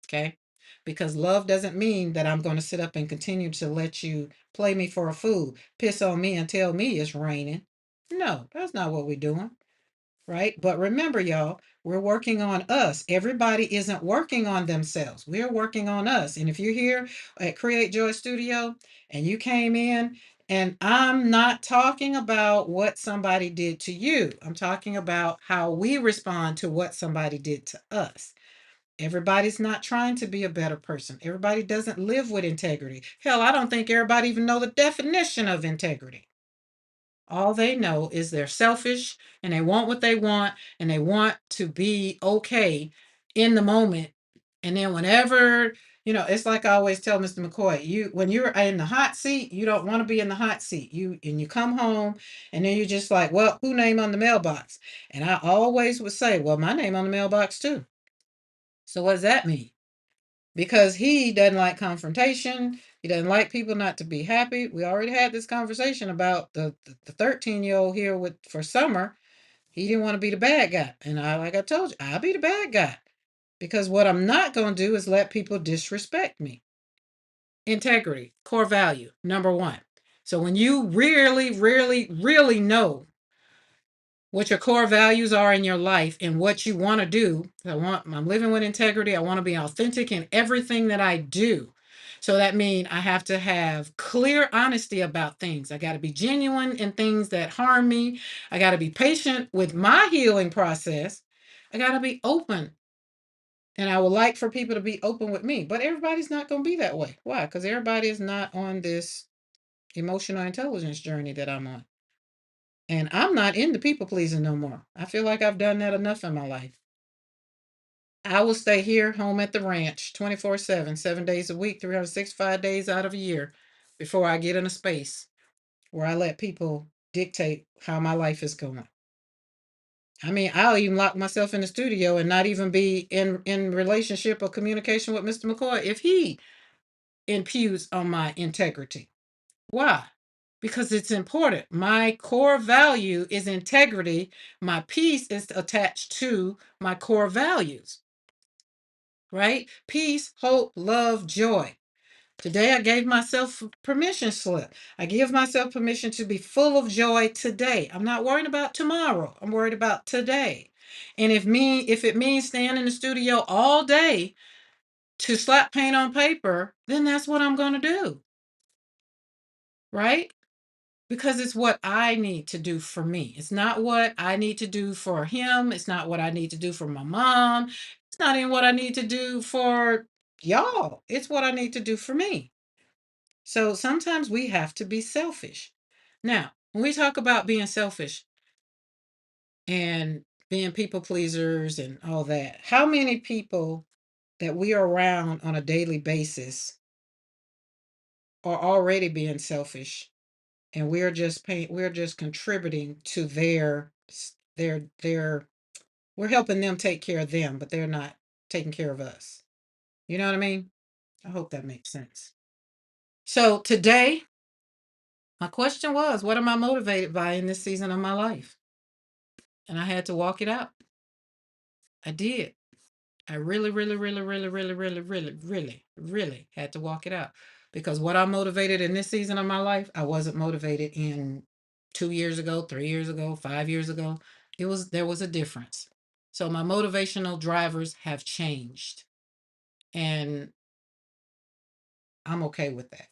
Okay? Because love doesn't mean that I'm going to sit up and continue to let you play me for a fool, piss on me and tell me it's raining. No, that's not what we're doing. Right? But remember, y'all, we're working on us. Everybody isn't working on themselves. We're working on us. And if you're here at Create Joy Studio and you came in, and I'm not talking about what somebody did to you, I'm talking about how we respond to what somebody did to us. Everybody's not trying to be a better person. Everybody doesn't live with integrity. Hell, I don't think everybody even know the definition of integrity. All they know is they're selfish and they want what they want and they want to be okay in the moment. And then whenever, it's like I always tell Mr. McCoy, when you're in the hot seat, you don't want to be in the hot seat. You come home and then you're just like, well, who name on the mailbox? And I always would say, well, my name on the mailbox too. So what does that mean? Because he doesn't like confrontation. He doesn't like people not to be happy. We already had this conversation about the 13-year-old here for summer. He didn't want to be the bad guy. And like I told you, I'll be the bad guy. Because what I'm not going to do is let people disrespect me. Integrity, core value, number one. So when you really, really, really know what your core values are in your life and what you want to do. I'm living with integrity. I want to be authentic in everything that I do. So that means I have to have clear honesty about things. I got to be genuine in things that harm me. I got to be patient with my healing process. I got to be open. And I would like for people to be open with me. But everybody's not going to be that way. Why? Because everybody is not on this emotional intelligence journey that I'm on. And I'm not into people pleasing no more. I feel like I've done that enough in my life. I will stay here, home at the ranch, 24/7, 7 days a week, 365 days out of a year, before I get in a space where I let people dictate how my life is going. I mean, I'll even lock myself in the studio and not even be in relationship or communication with Mr. McCoy if he impugns on my integrity. Why? Because it's important. My core value is integrity. My peace is attached to my core values, right? Peace, hope, love, joy. Today, I gave myself permission slip. I give myself permission to be full of joy today. I'm not worried about tomorrow. I'm worried about today. And if it means staying in the studio all day to slap paint on paper, then that's what I'm going to do, right? Because it's what I need to do for me. It's not what I need to do for him. It's not what I need to do for my mom. It's not even what I need to do for y'all. It's what I need to do for me. So sometimes we have to be selfish. Now, when we talk about being selfish and being people pleasers and all that, how many people that we are around on a daily basis are already being selfish, and we're just contributing to their we're helping them take care of them, but they're not taking care of us. You know what I mean? I hope that makes sense. So today, my question was, what am I motivated by in this season of my life? And I had to walk it out. I did. I really, really, really, really, really, really, really, really, really had to walk it out. Because what I'm motivated in this season of my life, I wasn't motivated in 2 years ago, 3 years ago, 5 years ago. There was a difference. So my motivational drivers have changed. And I'm okay with that.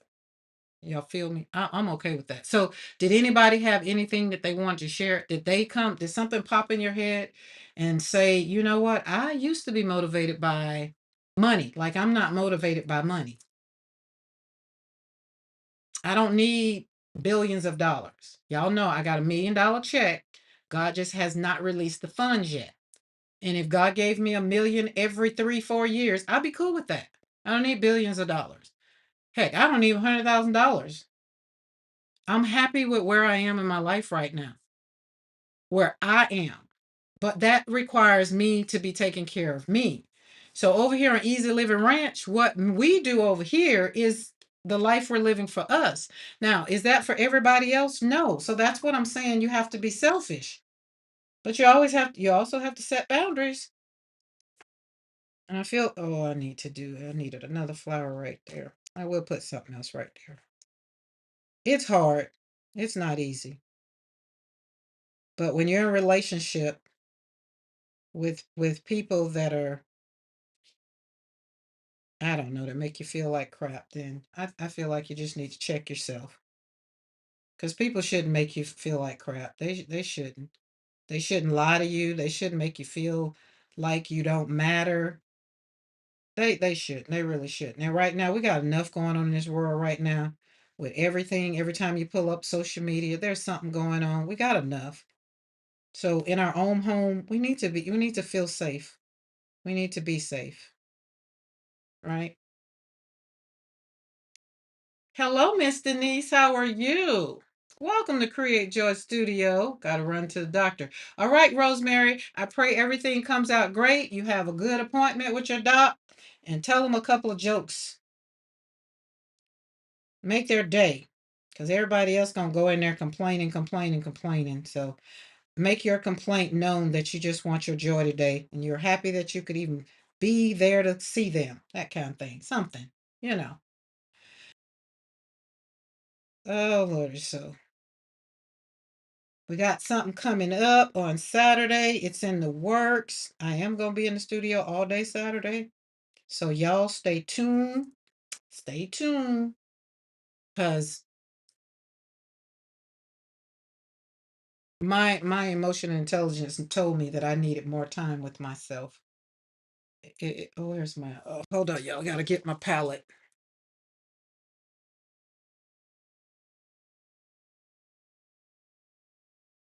Y'all feel me? I'm okay with that. So, did anybody have anything that they wanted to share? Did something pop in your head and say, you know what? I used to be motivated by money. Like, I'm not motivated by money. I don't need billions of dollars. Y'all know I got $1 million check. God just has not released the funds yet. And if God gave me 1 million every 3, 4 years, I'd be cool with that. I don't need billions of dollars. Heck, I don't need $100,000. I'm happy with where I am in my life right now, where I am. But that requires me to be taking care of me. So over here on Easy Living Ranch, what we do over here is the life we're living for us. Now, is that for everybody else? No. So that's what I'm saying. You have to be selfish. But you also have to set boundaries. And I feel, oh, I needed another flower right there. I will put something else right there. It's hard. It's not easy. But when you're in a relationship with people that are, I don't know, that make you feel like crap, then I feel like you just need to check yourself. Because people shouldn't make you feel like crap. They shouldn't. They shouldn't lie to you. They shouldn't make you feel like you don't matter. They shouldn't. They really shouldn't. And right now we got enough going on in this world right now. with everything. Every time you pull up social media, there's something going on. We got enough. So in our own home, we need to feel safe. We need to be safe, right? Hello, Miss Denise. How are you? Welcome to Create Joy Studio. Got to run to the doctor. All right, Rosemary. I pray everything comes out great. You have a good appointment with your doc, and tell them a couple of jokes. Make their day, because everybody else gonna go in there complaining, complaining, complaining. So make your complaint known that you just want your joy today, and you're happy that you could even be there to see them. That kind of thing. Something, you know. Oh Lord, so we got something coming up on Saturday. It's in the works. I am going to be in the studio all day Saturday. So y'all stay tuned. Stay tuned. Because my emotional intelligence told me that I needed more time with myself. Oh, where's my hold on, y'all. Gotta get my palette.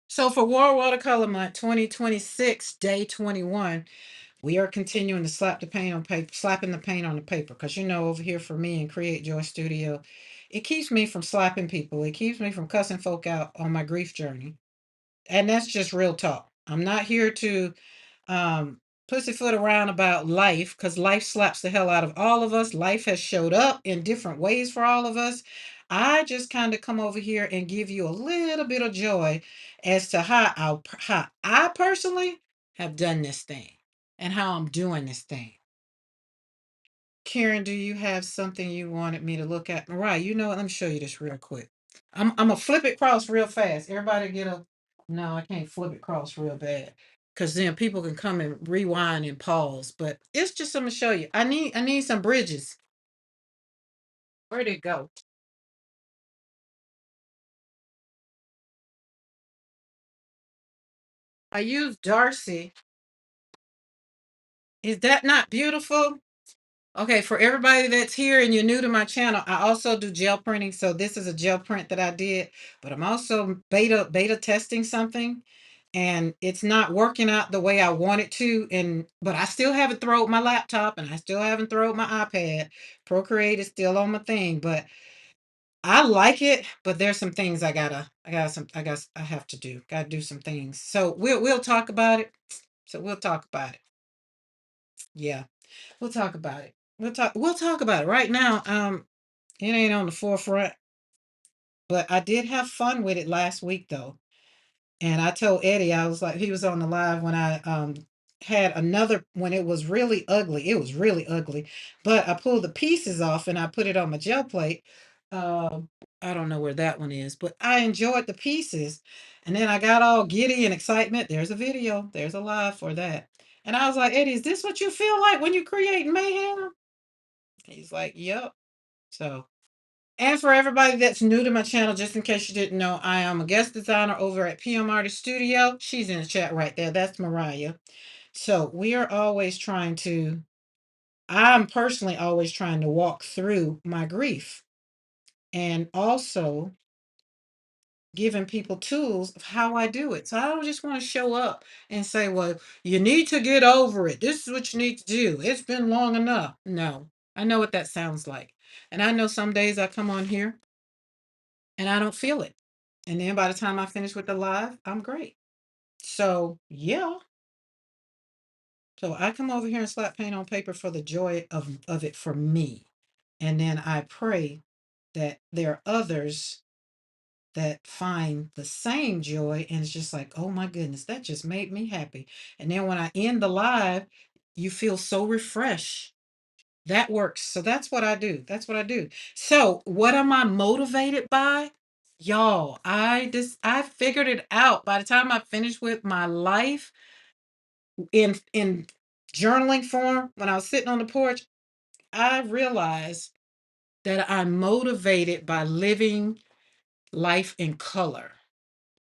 So for World Watercolor Month 2026, day 21, we are continuing to slap the paint on paper, slapping the paint on the paper. Because you know, over here for me in Create Joy Studio, it keeps me from slapping people. It keeps me from cussing folk out on my grief journey. And that's just real talk. I'm not here to pussyfoot around about life, because life slaps the hell out of all of us. Life has showed up in different ways for all of us. I just kind of come over here and give you a little bit of joy as to how I personally have done this thing and how I'm doing this thing. Karen, do you have something you wanted me to look at? Mariah, you know what? Let me show you this real quick. I'm gonna flip it across real fast. Everybody get a no, I can't flip it across real bad. Cause then people can come and rewind and pause. But it's just I'm gonna show you. I need some bridges. Where'd it go? I used Darcy. Is that not beautiful? Okay, for everybody that's here and you're new to my channel, I also do gel printing. So this is a gel print that I did, but I'm also beta testing something, and it's not working out the way I want it to. And but I still haven't thrown my laptop, and I still haven't thrown my iPad. Procreate is still on my thing, but I like it. But there's some things I have to do. Got to do some things. So we'll talk about it. So we'll talk about it. Yeah. We'll talk about it. We'll talk about it right now. It ain't on the forefront, but I did have fun with it last week though. And I told Eddie, I was like, he was on the live when I had another when it was really ugly. It was really ugly. But I pulled the pieces off and I put it on my gel plate. I don't know where that one is, but I enjoyed the pieces. And then I got all giddy and excitement. There's a video. There's a live for that. And I was like, Eddie, is this what you feel like when you create mayhem? He's like, yep. So, and for everybody that's new to my channel, just in case you didn't know, I am a guest designer over at PM Artist Studio. She's in the chat right there. That's Mariah. So we are always trying to, I'm personally always trying to walk through my grief and also giving people tools of how I do it. So I don't just want to show up and say, well, you need to get over it. This is what you need to do. It's been long enough. No, I know what that sounds like. And I know some days I come on here and I don't feel it. And then by the time I finish with the live, I'm great. So yeah. So I come over here and slap paint on paper for the joy of it for me. And then I pray that there are others that find the same joy, and it's just like, oh my goodness, that just made me happy. And then when I end the live, you feel so refreshed. That works. So that's what I do. That's what I do. So what am I motivated by? Y'all, I figured it out. By the time I finished with my life in journaling form, when I was sitting on the porch, I realized that I'm motivated by living life in color,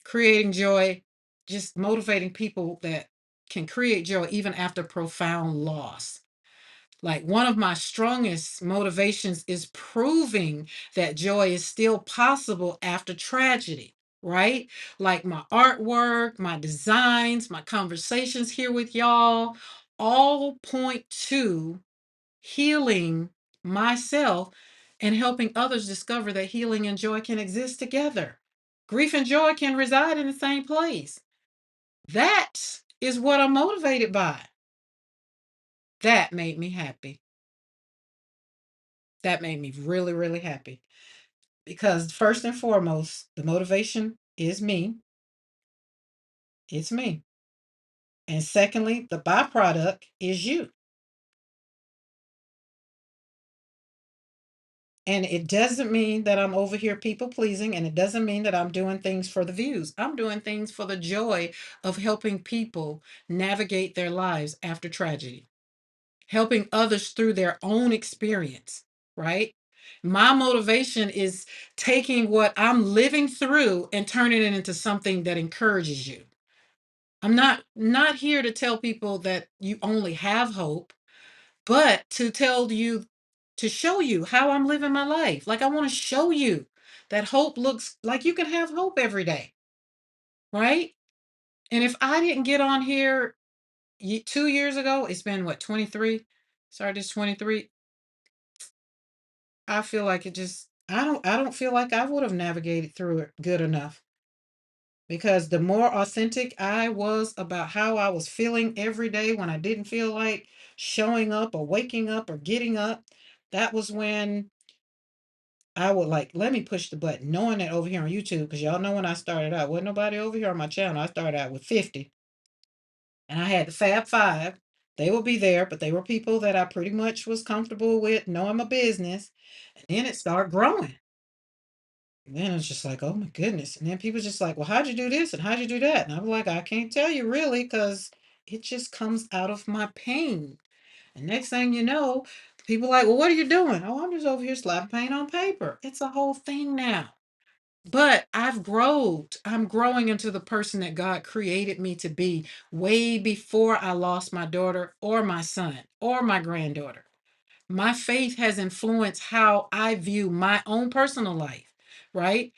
creating joy, just motivating people that can create joy even after profound loss. Like one of my strongest motivations is proving that joy is still possible after tragedy, right? Like my artwork, my designs, my conversations here with y'all all point to healing myself and helping others discover that healing and joy can exist together. Grief and joy can reside in the same place. That is what I'm motivated by. That made me happy. That made me really, really happy because first and foremost, the motivation is me. It's me. And secondly, the byproduct is you. And it doesn't mean that I'm over here people pleasing, and it doesn't mean that I'm doing things for the views. I'm doing things for the joy of helping people navigate their lives after tragedy, helping others through their own experience, right? My motivation is taking what I'm living through and turning it into something that encourages you. I'm not here to tell people that you only have hope, but to tell you, to show you how I'm living my life. Like I want to show you that hope looks like you can have hope every day, right? And if I didn't get on here 2 years ago, it's been what, 23? Sorry, this 23. I feel like it just I don't feel like I would have navigated through it good enough because the more authentic I was about how I was feeling every day when I didn't feel like showing up or waking up or getting up, that was when I would like, let me push the button, knowing that over here on YouTube, because y'all know when I started out, wasn't nobody over here on my channel. I started out with 50 and I had the Fab Five. They will be there, but they were people that I pretty much was comfortable with knowing my business. And then it started growing. And then it's just like, oh my goodness. And then people just like, well, how'd you do this? And how'd you do that? And I'm like, I can't tell you really, because it just comes out of my pain. And next thing you know, people like, well, what are you doing? Oh, I'm just over here slapping paint on paper. It's a whole thing now. But I've grown. I'm growing into the person that God created me to be way before I lost my daughter or my son or my granddaughter. My faith has influenced how I view my own personal life, right?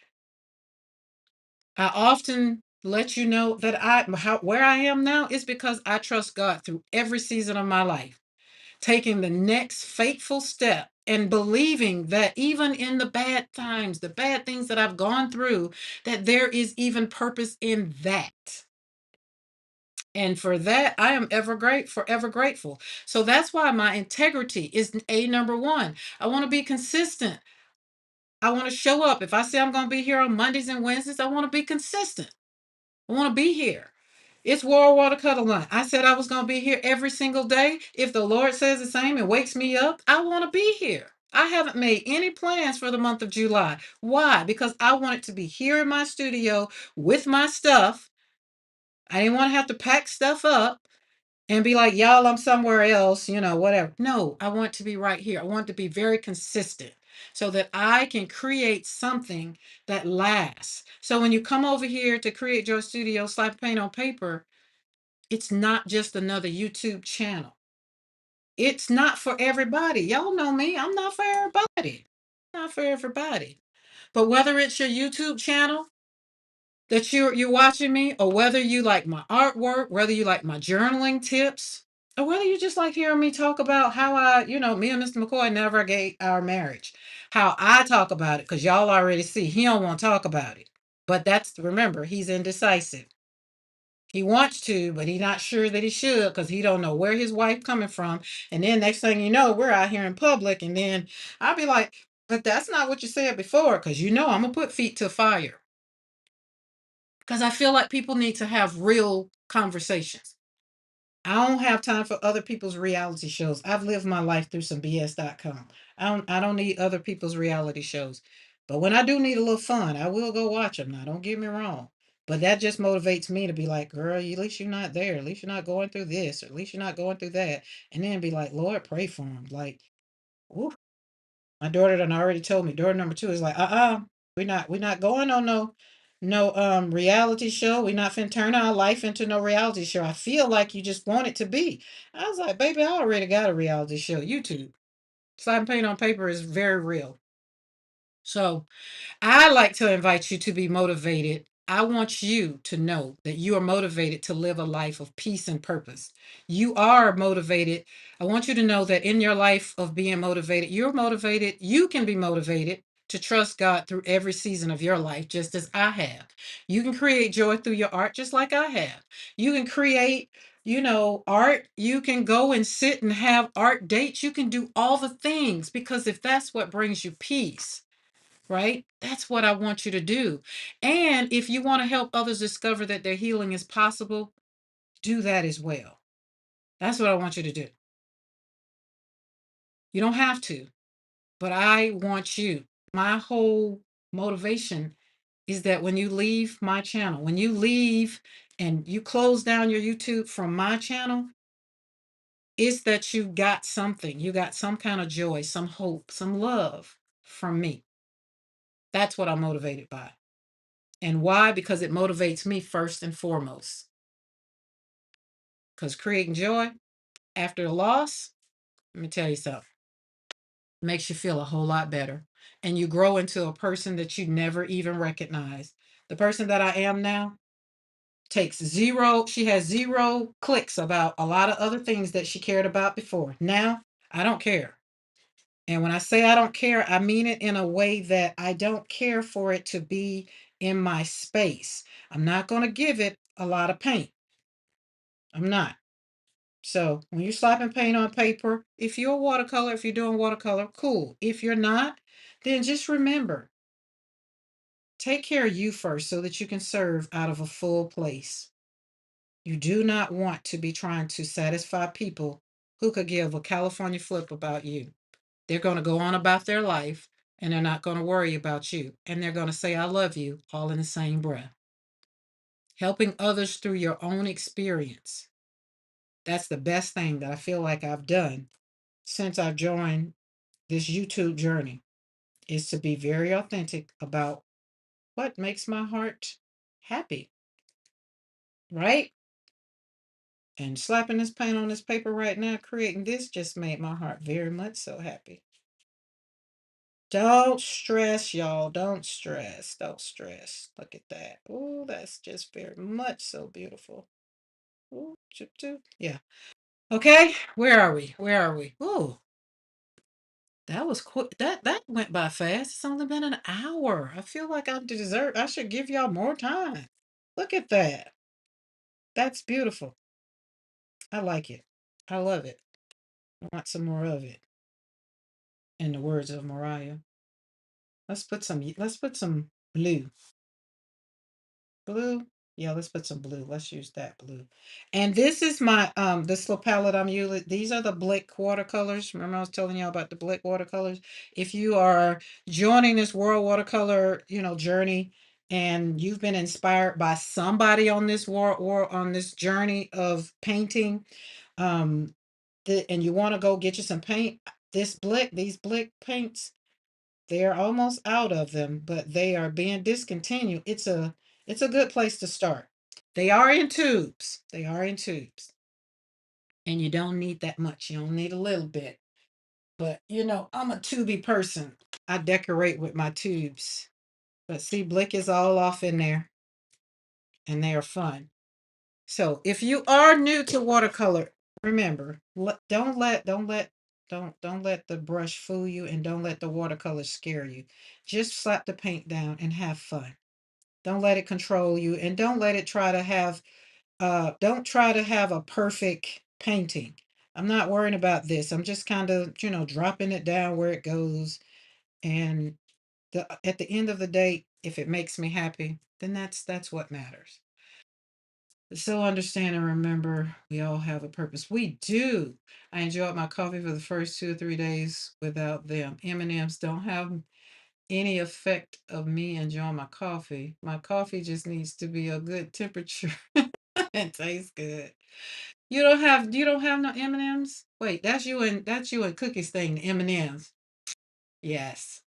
I often let you know that where I am now is because I trust God through every season of my life, taking the next faithful step and believing that even in the bad times, the bad things that I've gone through, that there is even purpose in that. And for that, I am forever grateful. So that's why my integrity is number one. I want to be consistent. I want to show up. If I say I'm going to be here on Mondays and Wednesdays, I want to be consistent. I want to be here. It's World Watercolor Month. I said I was going to be here every single day. If the Lord says the same and wakes me up, I want to be here. I haven't made any plans for the month of July. Why? Because I wanted to be here in my studio with my stuff. I didn't want to have to pack stuff up and be like, y'all, I'm somewhere else, whatever. No, I want to be right here. I want to be very consistent so that I can create something that lasts. So when you come over here to Create Your Studio, slap paint on paper, it's not just another YouTube channel. It's not for everybody. Y'all know me. I'm not for everybody. Not for everybody. But whether it's your YouTube channel that you're watching me, or whether you like my artwork, whether you like my journaling tips, or whether you just like hearing me talk about how me and Mr. McCoy navigate our marriage, how I talk about it, because y'all already see he don't want to talk about it. But remember, he's indecisive. He wants to, but he's not sure that he should because he don't know where his wife coming from. And then next thing you know, we're out here in public, and then I'll be like, but that's not what you said before, because I'm gonna put feet to fire. Because I feel like people need to have real conversations. I don't have time for other people's reality shows. I've lived my life through some BS.com. I don't need other people's reality shows. But when I do need a little fun, I will go watch them. Now, don't get me wrong. But that just motivates me to be like, girl, at least you're not there. At least you're not going through this. Or at least you're not going through that. And then be like, Lord, pray for them. Like, woo. My daughter done already told me. Daughter number two is like, we're not going on no. No reality show. We're not finna turn our life into no reality show. I feel like you just want it to be. I was like, baby, I already got a reality show. YouTube. Slide and paint on paper is very real. So I like to invite you to be motivated. I want you to know that you are motivated to live a life of peace and purpose. You are motivated. I want you to know that in your life of being motivated, you're motivated. You can be motivated to trust God through every season of your life, just as I have. You can create joy through your art, just like I have. You can create, art. You can go and sit and have art dates. You can do all the things because if that's what brings you peace, right? That's what I want you to do. And if you want to help others discover that their healing is possible, do that as well. That's what I want you to do. You don't have to, but I want you. My whole motivation is that when you leave my channel, when you leave and you close down your YouTube from my channel, it's that you got something. You got some kind of joy, some hope, some love from me. That's what I'm motivated by. And why? Because it motivates me first and foremost. Because creating joy after a loss, let me tell you something, makes you feel a whole lot better. And you grow into a person that you never even recognized. The person that I am now takes zero, she has zero clicks about a lot of other things that she cared about before. Now, I don't care. And when I say I don't care, I mean it in a way that I don't care for it to be in my space. I'm not going to give it a lot of paint. I'm not. So when you're slapping paint on paper, if you're watercolor, if you're doing watercolor, cool. If you're not, then just remember, take care of you first so that you can serve out of a full place. You do not want to be trying to satisfy people who could give a California flip about you. They're going to go on about their life and they're not going to worry about you. And they're going to say, I love you, all in the same breath. Helping others through your own experience. That's the best thing that I feel like I've done since I've joined this YouTube journey, is to be very authentic about what makes my heart happy, right? And slapping this paint on this paper right now, creating this just made my heart very much so happy. Don't stress, y'all. Don't stress. Don't stress. Look at that. Oh, that's just very much so beautiful. Ooh, choo choo. Yeah. Okay. Where are we? Where are we? Oh, that was quick. That went by fast. It's only been an hour. I feel like I deserve. I should give y'all more time. Look at that. That's beautiful. I like it. I love it. I want some more of it. In the words of Mariah. Let's put some blue. Blue. Yeah, let's put some blue. Let's use that blue. And this is my this little palette I'm using. These are the Blick watercolors. Remember I was telling you about the Blick watercolors. If you are joining this World Watercolor, journey, and you've been inspired by somebody on this on this journey of painting, um, and you want to go get you some paint, these Blick paints, they're almost out of them, but they are being discontinued. It's a good place to start. They are in tubes. They are in tubes. And you don't need that much. You don't need a little bit. But I'm a tubey person. I decorate with my tubes. But see, Blick is all off in there. And they are fun. So if you are new to watercolor, remember, don't let the brush fool you, and don't let the watercolor scare you. Just slap the paint down and have fun. Don't let it control you, and don't try to have a perfect painting. I'm not worrying about this. I'm just kind of, dropping it down where it goes. And at the end of the day, if it makes me happy, then that's what matters. So understand and remember, we all have a purpose. We do. I enjoyed my coffee for the first 2 or 3 days without them. M&Ms don't have any effect of me enjoying my coffee. My coffee just needs to be a good temperature and taste good. You don't have no M&Ms? Wait, that's you and Cookie's thing, the M&Ms. Yes.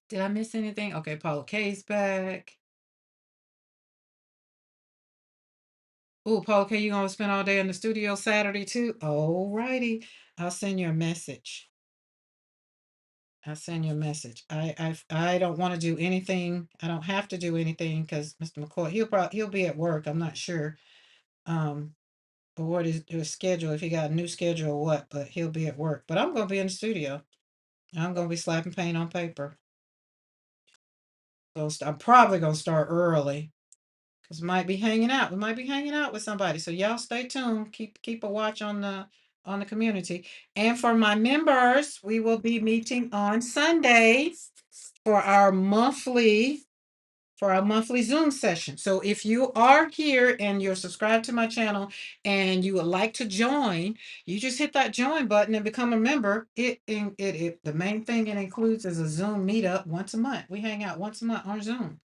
Did I miss anything? Okay, Paula K's back. Oh, Paul, okay, you gonna spend all day in the studio Saturday too? All righty. I'll send you a message. I'll send you a message. I don't want to do anything. I don't have to do anything because Mr. McCoy, he'll be at work. I'm not sure. Um, but what is his schedule, if he got a new schedule or what, but he'll be at work. But I'm gonna be in the studio. I'm gonna be slapping paint on paper. So I'm probably gonna start early because might be hanging out. We might be hanging out with somebody. So y'all stay tuned. Keep a watch on the community. And for my members, we will be meeting on Sunday for our monthly Zoom session. So if you are here and you're subscribed to my channel and you would like to join, you just hit that join button and become a member. The main thing it includes is a Zoom meetup once a month. We hang out once a month on Zoom.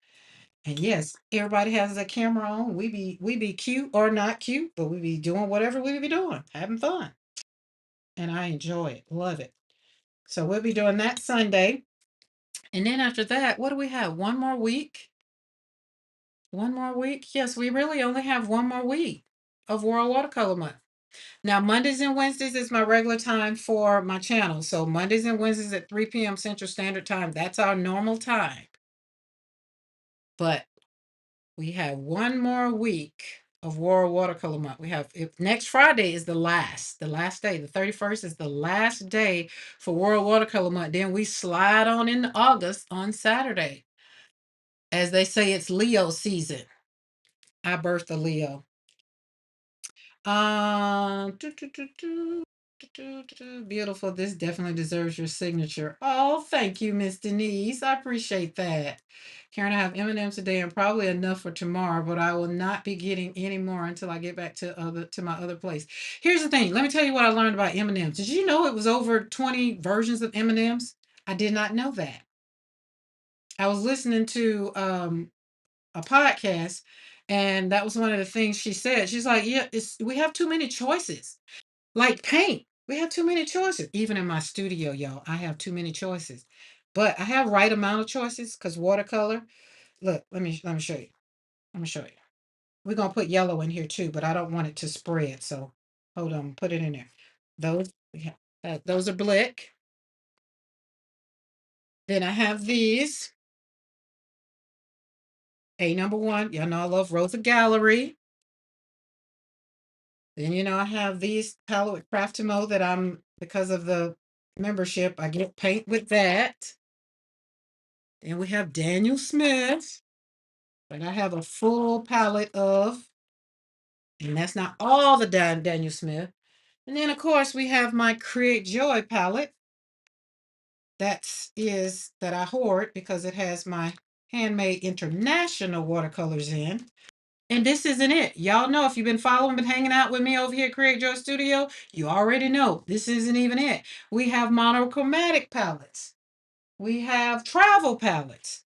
And yes, everybody has a camera on. We be cute or not cute, but we be doing whatever we be doing, having fun. And I enjoy it, love it. So we'll be doing that Sunday. And then after that, what do we have? One more week? One more week? Yes, we really only have one more week of World Watercolor Month. Now, Mondays and Wednesdays is my regular time for my channel. So Mondays and Wednesdays at 3 p.m. Central Standard Time. That's our normal time. But we have one more week of World Watercolor Month. We have if next Friday is the last day. The 31st is the last day for World Watercolor Month. Then we slide on into August on Saturday. As they say, it's Leo season. I birthed a Leo. Do, do, do, do, beautiful. This definitely deserves your signature. Oh, thank you, Miss Denise. I appreciate that. Karen, I have M&M's today and probably enough for tomorrow, but I will not be getting any more until I get back to my other place. Here's the thing. Let me tell you what I learned about M&M's. Did you know it was over 20 versions of M&M's? I did not know that. I was listening to a podcast, and that was one of the things she said. She's like, "Yeah, we have too many choices. Like paint, we have too many choices. Even in my studio, y'all, I have too many choices. But I have right amount of choices because watercolor. Look, let me show you. Let me show you. We're gonna put yellow in here too, but I don't want it to spread. So hold on, put it in there. Those those are Blick. Then I have these. A number one. Y'all know I love Rosa Gallery. Then I have these palette with Craftimo that I'm because of the membership, I get paint with that. Then we have Daniel Smith, but I have a full palette of, and that's not all the Daniel Smith. And then of course we have my Create Joy palette. That I hoard because it has my handmade international watercolors in. And this isn't it. Y'all know if you've been following, been hanging out with me over here at Create Joy Studio, you already know this isn't even it. We have monochromatic palettes. We have travel palettes.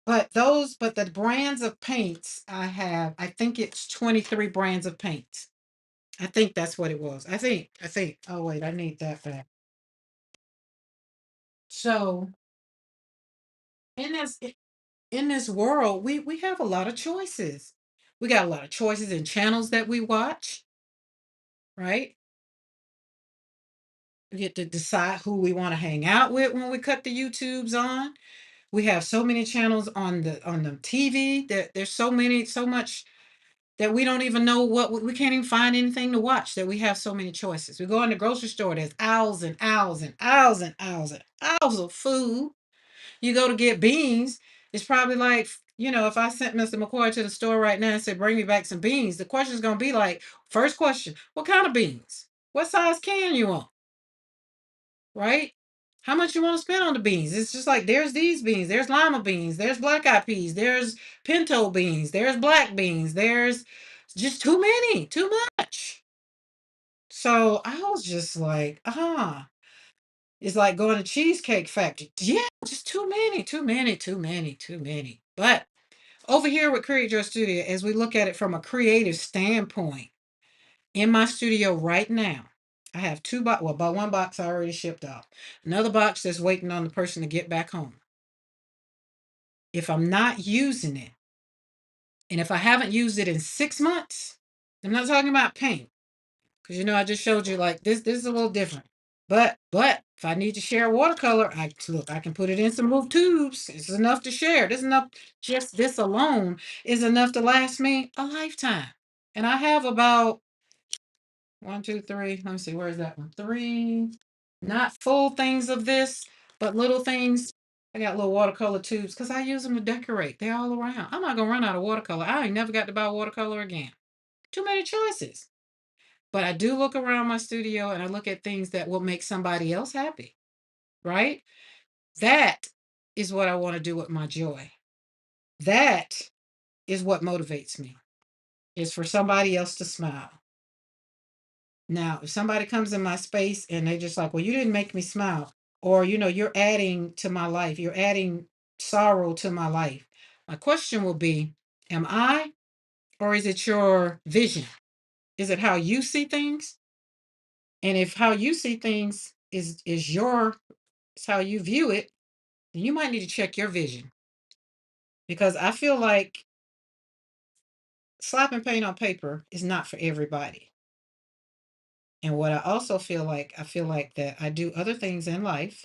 But the brands of paints I think it's 23 brands of paints. I think that's what it was. I think. Oh wait, I need that back. So in this in this world, we have a lot of choices. We got a lot of choices in channels that we watch, right? We get to decide who we want to hang out with when we cut the YouTubes on. We have so many channels on the TV that there's so much that we don't even know we can't even find anything to watch, that we have so many choices. We go in the grocery store, there's aisles and aisles and aisles and aisles and aisles of food. You go to get beans, it's probably like, if I sent Mr. McCoy to the store right now and said, bring me back some beans, the question's going to be like, first question, what kind of beans? What size can you want? Right? How much you want to spend on the beans? It's just like there's these beans, there's lima beans, there's black eyed peas, there's pinto beans, there's black beans, there's just too many, too much. So I was just like, it's like going to Cheesecake Factory. Yeah, just too many, too many, too many, too many. But over here with Create Your Studio, as we look at it from a creative standpoint, in my studio right now, I have about one box I already shipped off. Another box that's waiting on the person to get back home. If I'm not using it, And if I haven't used it in 6 months, I'm not talking about paint, because I just showed you like this is a little different. But if I need to share watercolor, I can put it in some little tubes. It's enough to share. This enough. Just this alone is enough to last me a lifetime. And I have about one, two, three. Let me see, where is that one? Three, not full things of this, but little things. I got little watercolor tubes because I use them to decorate. They're all around. I'm not gonna run out of watercolor. I ain't never got to buy watercolor again. Too many choices. But I do look around my studio and I look at things that will make somebody else happy, right? That is what I want to do with my joy. That is what motivates me, is for somebody else to smile. Now, if somebody comes in my space and they just like, well, you didn't make me smile, or you're adding to my life, you're adding sorrow to my life. My question will be, am I, or is it your vision? Is it how you see things? And if how you see things is how you view it, then you might need to check your vision. Because I feel like slapping paint on paper is not for everybody. And what I also I feel like that I do other things in life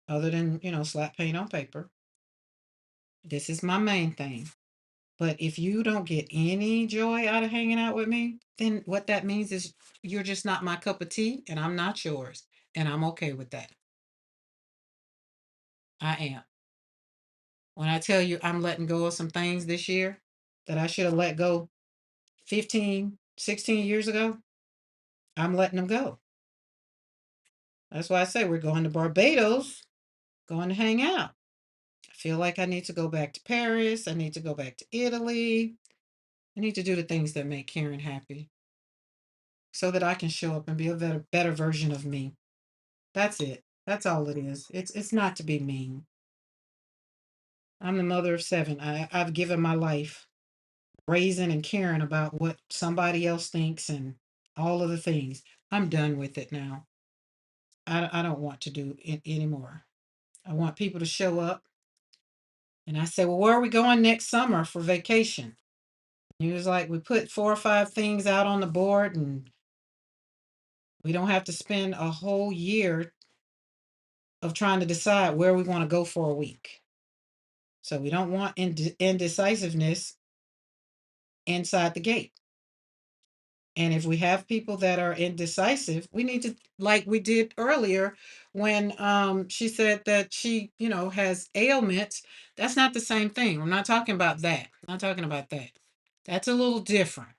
other than, slap paint on paper. This is my main thing. But if you don't get any joy out of hanging out with me, then what that means is you're just not my cup of tea and I'm not yours. And I'm okay with that. I am. When I tell you I'm letting go of some things this year that I should have let go 15, 16 years ago, I'm letting them go. That's why I say we're going to Barbados, going to hang out. I feel like I need to go back to Paris. I need to go back to Italy. I need to do the things that make Karen happy so that I can show up and be a better version of me. That's it. That's all it is. It's not to be mean. I'm the mother of seven. I've given my life raising and caring about what somebody else thinks and all of the things. I'm done with it now. I don't want to do it anymore. I want people to show up. And I said, well, where are we going next summer for vacation? He was like, we put 4 or 5 things out on the board and we don't have to spend a whole year of trying to decide where we want to go for a week. So we don't want indecisiveness inside the gate. And if we have people that are indecisive, we need to, like we did earlier when she said that she, has ailments. That's not the same thing. I'm not talking about that. I'm not talking about that. That's a little different.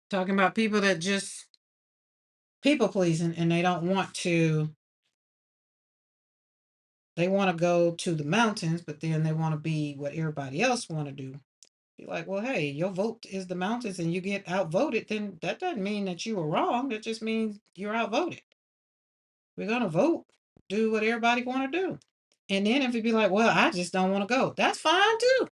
Talking about people that just people pleasing and they want to go to the mountains, but then they want to be what everybody else want to do. Be like, well, hey, your vote is the mountains and you get outvoted, then that doesn't mean that you were wrong. That just means you're outvoted. We're gonna vote, do what everybody want to do. And then if you be like, well, I just don't want to go, that's fine too.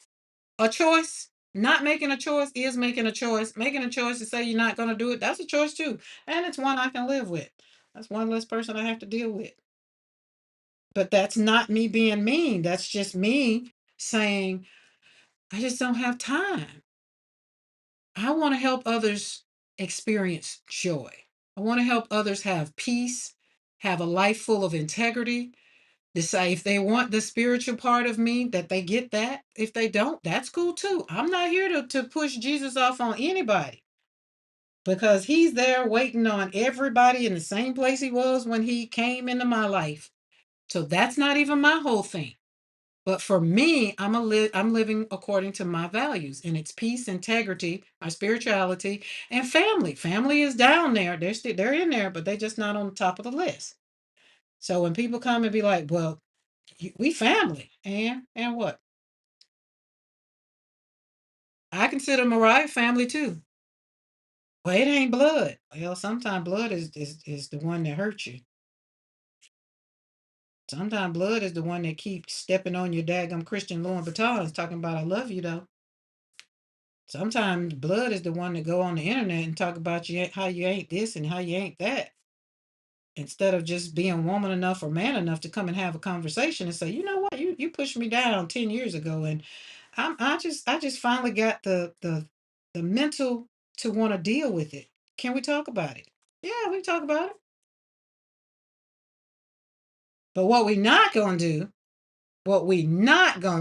A choice. Not making a choice is making a choice. Making a choice to say you're not gonna do it, that's a choice too. And it's one I can live with. That's one less person I have to deal with. But that's not me being mean. That's just me saying, I just don't have time. I want to help others experience joy. I want to help others have peace, have a life full of integrity. Decide if they want the spiritual part of me, that they get that. If they don't, that's cool too. I'm not here to push Jesus off on anybody because he's there waiting on everybody in the same place he was when he came into my life. So that's not even my whole thing. But for me, I'm living according to my values, and it's peace, integrity, my spirituality, and family. Family is down there. They're in there, but they're just not on the top of the list. So when people come and be like, "Well, we family," and what? I consider Mariah family too. Well, it ain't blood. Well, sometimes blood is the one that hurts you. Sometimes blood is the one that keeps stepping on your daggum Christian Louis Vuittons, talking about I love you though. Sometimes blood is the one that go on the internet and talk about how you ain't this and how you ain't that. Instead of just being woman enough or man enough to come and have a conversation and say, you know what, you pushed me down 10 years ago and I just finally got the mental to want to deal with it. Can we talk about it? Yeah, we talk about it. But what we not gonna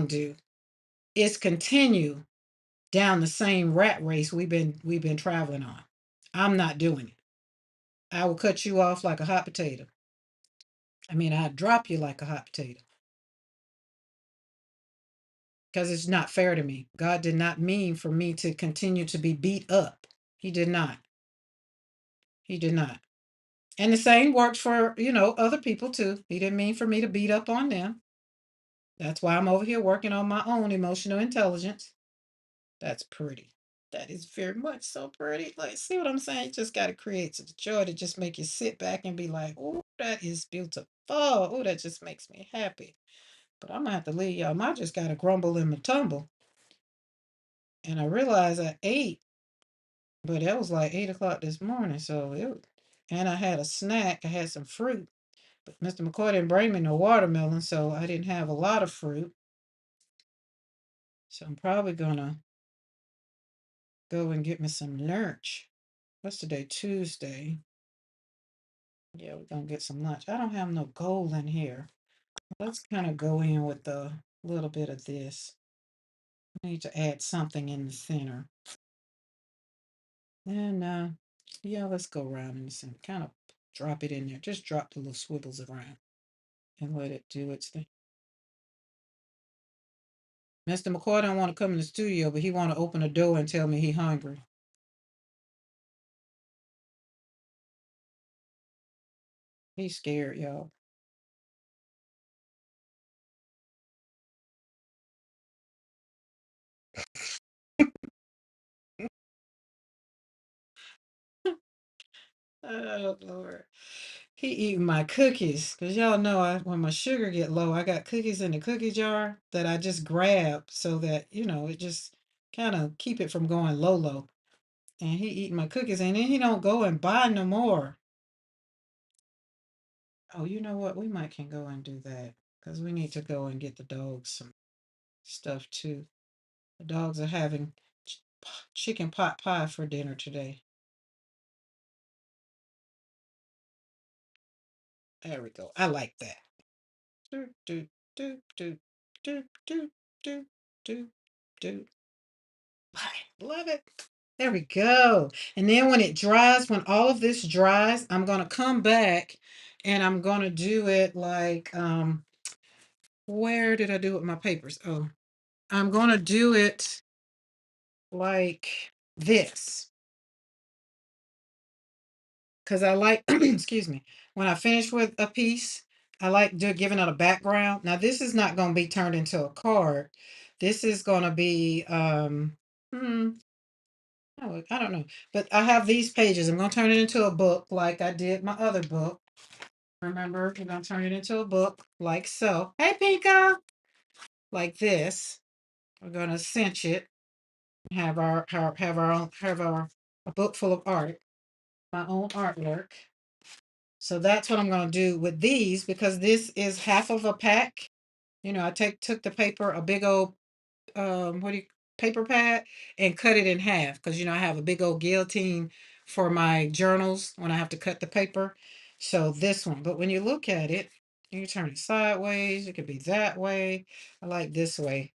do is continue down the same rat race we've been traveling on. I'm not doing it. I will cut you off like a hot potato. I mean, I'd drop you like a hot potato because it's not fair to me. God did not mean for me to continue to be beat up. He did not. He did not. And the same works for, other people too. He didn't mean for me to beat up on them. That's why I'm over here working on my own emotional intelligence. That's pretty. That is very much so pretty. Like, see what I'm saying? You just got to create some joy to just make you sit back and be like, oh, that is beautiful. Oh, that just makes me happy. But I'm going to have to leave y'all. I just got to grumble and a tumble. And I realized I ate, but that was like 8 o'clock this morning. And I had a snack. I had some fruit. But Mr. McCoy didn't bring me no watermelon, so I didn't have a lot of fruit. So I'm probably going to go and get me some lunch. What's today? Tuesday. Yeah, we're gonna get some lunch. I don't have no gold in here. Let's kind of go in with a little bit of this. I need to add something in the center. And yeah, let's go around in the center. Kind of drop it in there. Just drop the little swivels around and let it do its thing. Mr. McCoy don't want to come in the studio, but he want to open the door and tell me he hungry. He's scared, y'all. Oh Lord. He eating my cookies. Cause y'all know when my sugar get low, I got cookies in the cookie jar that I just grab so that, it just kind of keep it from going low. And he eating my cookies and then he don't go and buy no more. Oh, you know what? We might can go and do that. Because we need to go and get the dogs some stuff too. The dogs are having chicken pot pie for dinner today. There we go. I like that. Do, do, do, do, do, do, do, do, do. Love it. There we go. And then when it dries, when all of this dries, I'm going to come back and I'm going to do it like, where did I do it with my papers? Oh, I'm going to do it like this. Because I like, excuse me, when I finish with a piece, I like giving it a background. Now, this is not going to be turned into a card. This is going to be, hmm, oh, I don't know. But I have these pages. I'm going to turn it into a book like I did my other book. Remember, we're going to turn it into a book like so. Hey, Pika! Like this. We're going to cinch it. Have our a book full of art, my own artwork. So that's what I'm going to do with these because this is half of a pack. I took the paper, a big old what do you paper pad and cut it in half because I have a big old guillotine for my journals when I have to cut the paper. So this one, but when you look at it, you turn it sideways, it could be that way. I like this way.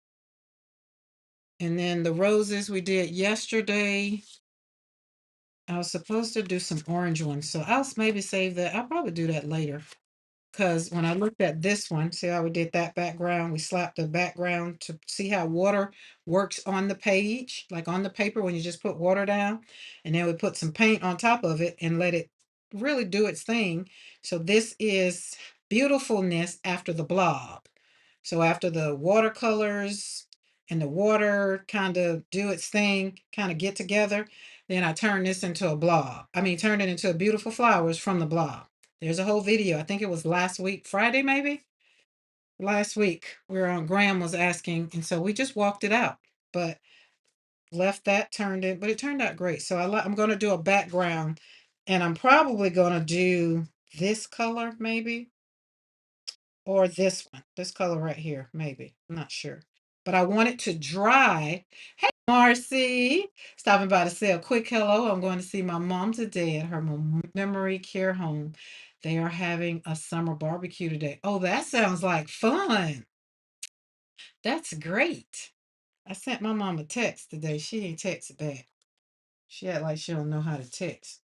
And then the roses we did yesterday. I was supposed to do some orange ones, so I'll maybe save that. I'll probably do that later. Because when I looked at this one, see how we did that background? We slapped the background to see how water works on the page, like on the paper when you just put water down. And then we put some paint on top of it and let it really do its thing. So this is beautifulness after the blob. So after the watercolors and the water kind of do its thing, kind of get together, then I turn this into a blob. I mean, turn it into a beautiful flowers from the blob. There's a whole video. I think it was last week, Friday maybe. Last week, where Graham was asking, and so we just walked it out, but left that turned in, but it turned out great. So I'm going to do a background, and I'm probably going to do this color maybe, or this one, this color right here maybe. I'm not sure. but I want it to dry. Hey, Marcy, stopping by to say a quick hello. I'm going to see my mom today at her memory care home. They are having a summer barbecue today. Oh, that sounds like fun. That's great. I sent my mom a text today. She ain't texted back. She act like she don't know how to text.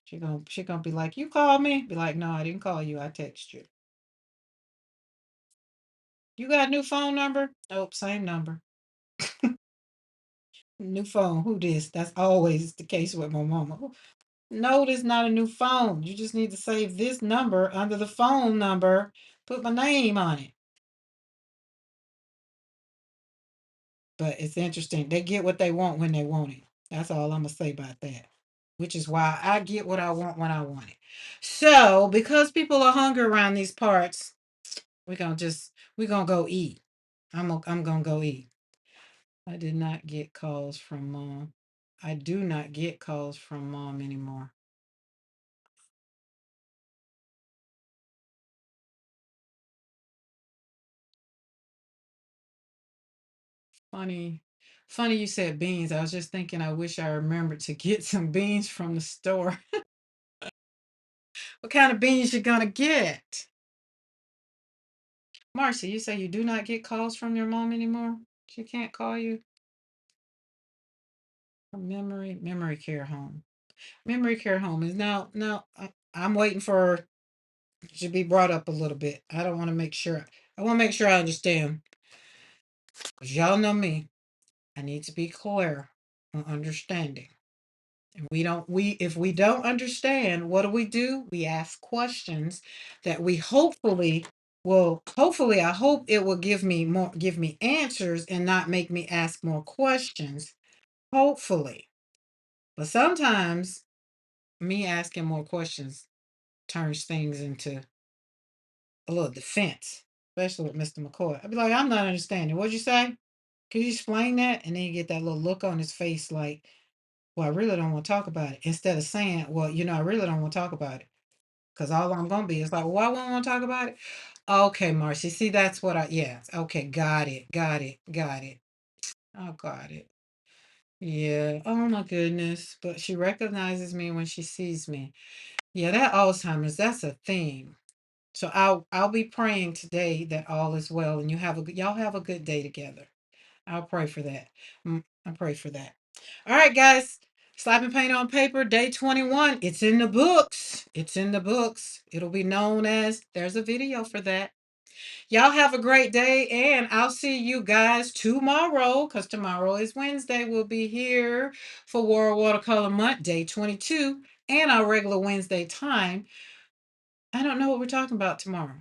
She gonna be like, you called me? Be like, no, I didn't call you. I text you. You got a new phone number? Nope, same number. New phone. Who this? That's always the case with my mama. No, this not a new phone. You just need to save this number under the phone number. Put my name on it. But it's interesting. They get what they want when they want it. That's all I'm gonna say about that. Which is why I get what I want when I want it. So because people are hungry around these parts, we're gonna go eat. I'm gonna go eat. I did not get calls from mom. I do not get calls from mom anymore. Funny. Funny you said beans. I was just thinking I wish I remembered to get some beans from the store. What kind of beans you gonna get? Marcy, you say you do not get calls from your mom anymore? She can't call you? Memory care home. Memory care home is now no, I'm waiting for her to be brought up a little bit. I don't want to make sure. I want to make sure I understand. Because y'all know me. I need to be clear on understanding. And we if we don't understand, what do? We ask questions that we hopefully I hope it will give me answers and not make me ask more questions. Hopefully. But sometimes me asking more questions turns things into a little defense, especially with Mr. McCoy. I'd be like, I'm not understanding. What'd you say? Could you explain that? And then you get that little look on his face like, well, I really don't want to talk about it. Instead of saying, well, I really don't want to talk about it. Because all I'm going to be is like, well, I won't want to talk about it. Okay, Marcy. See, that's what yeah. Okay, got it. Got it. Got it. Oh, got it. Yeah. Oh, my goodness. But she recognizes me when she sees me. Yeah, that Alzheimer's, that's a theme. So I'll be praying today that all is well and y'all have a good day together. I'll pray for that. I pray for that. All right, guys. Slapping paint on paper, day 21. It's in the books. It's in the books. It'll be known as there's a video for that. Y'all have a great day, and I'll see you guys tomorrow because tomorrow is Wednesday. We'll be here for World Watercolor Month, day 22, and our regular Wednesday time. I don't know what we're talking about tomorrow.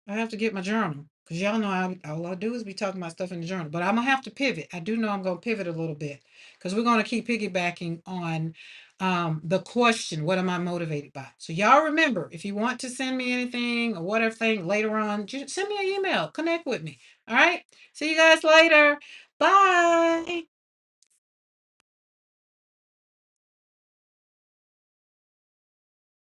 I have to get my journal because y'all know all I do is be talking about stuff in the journal. But I'm gonna have to pivot. I do know I'm gonna pivot a little bit because we're gonna keep piggybacking on the question, what am I motivated by? So y'all remember, if you want to send me anything or whatever thing later on, just send me an email, connect with me. All right. See you guys later. Bye.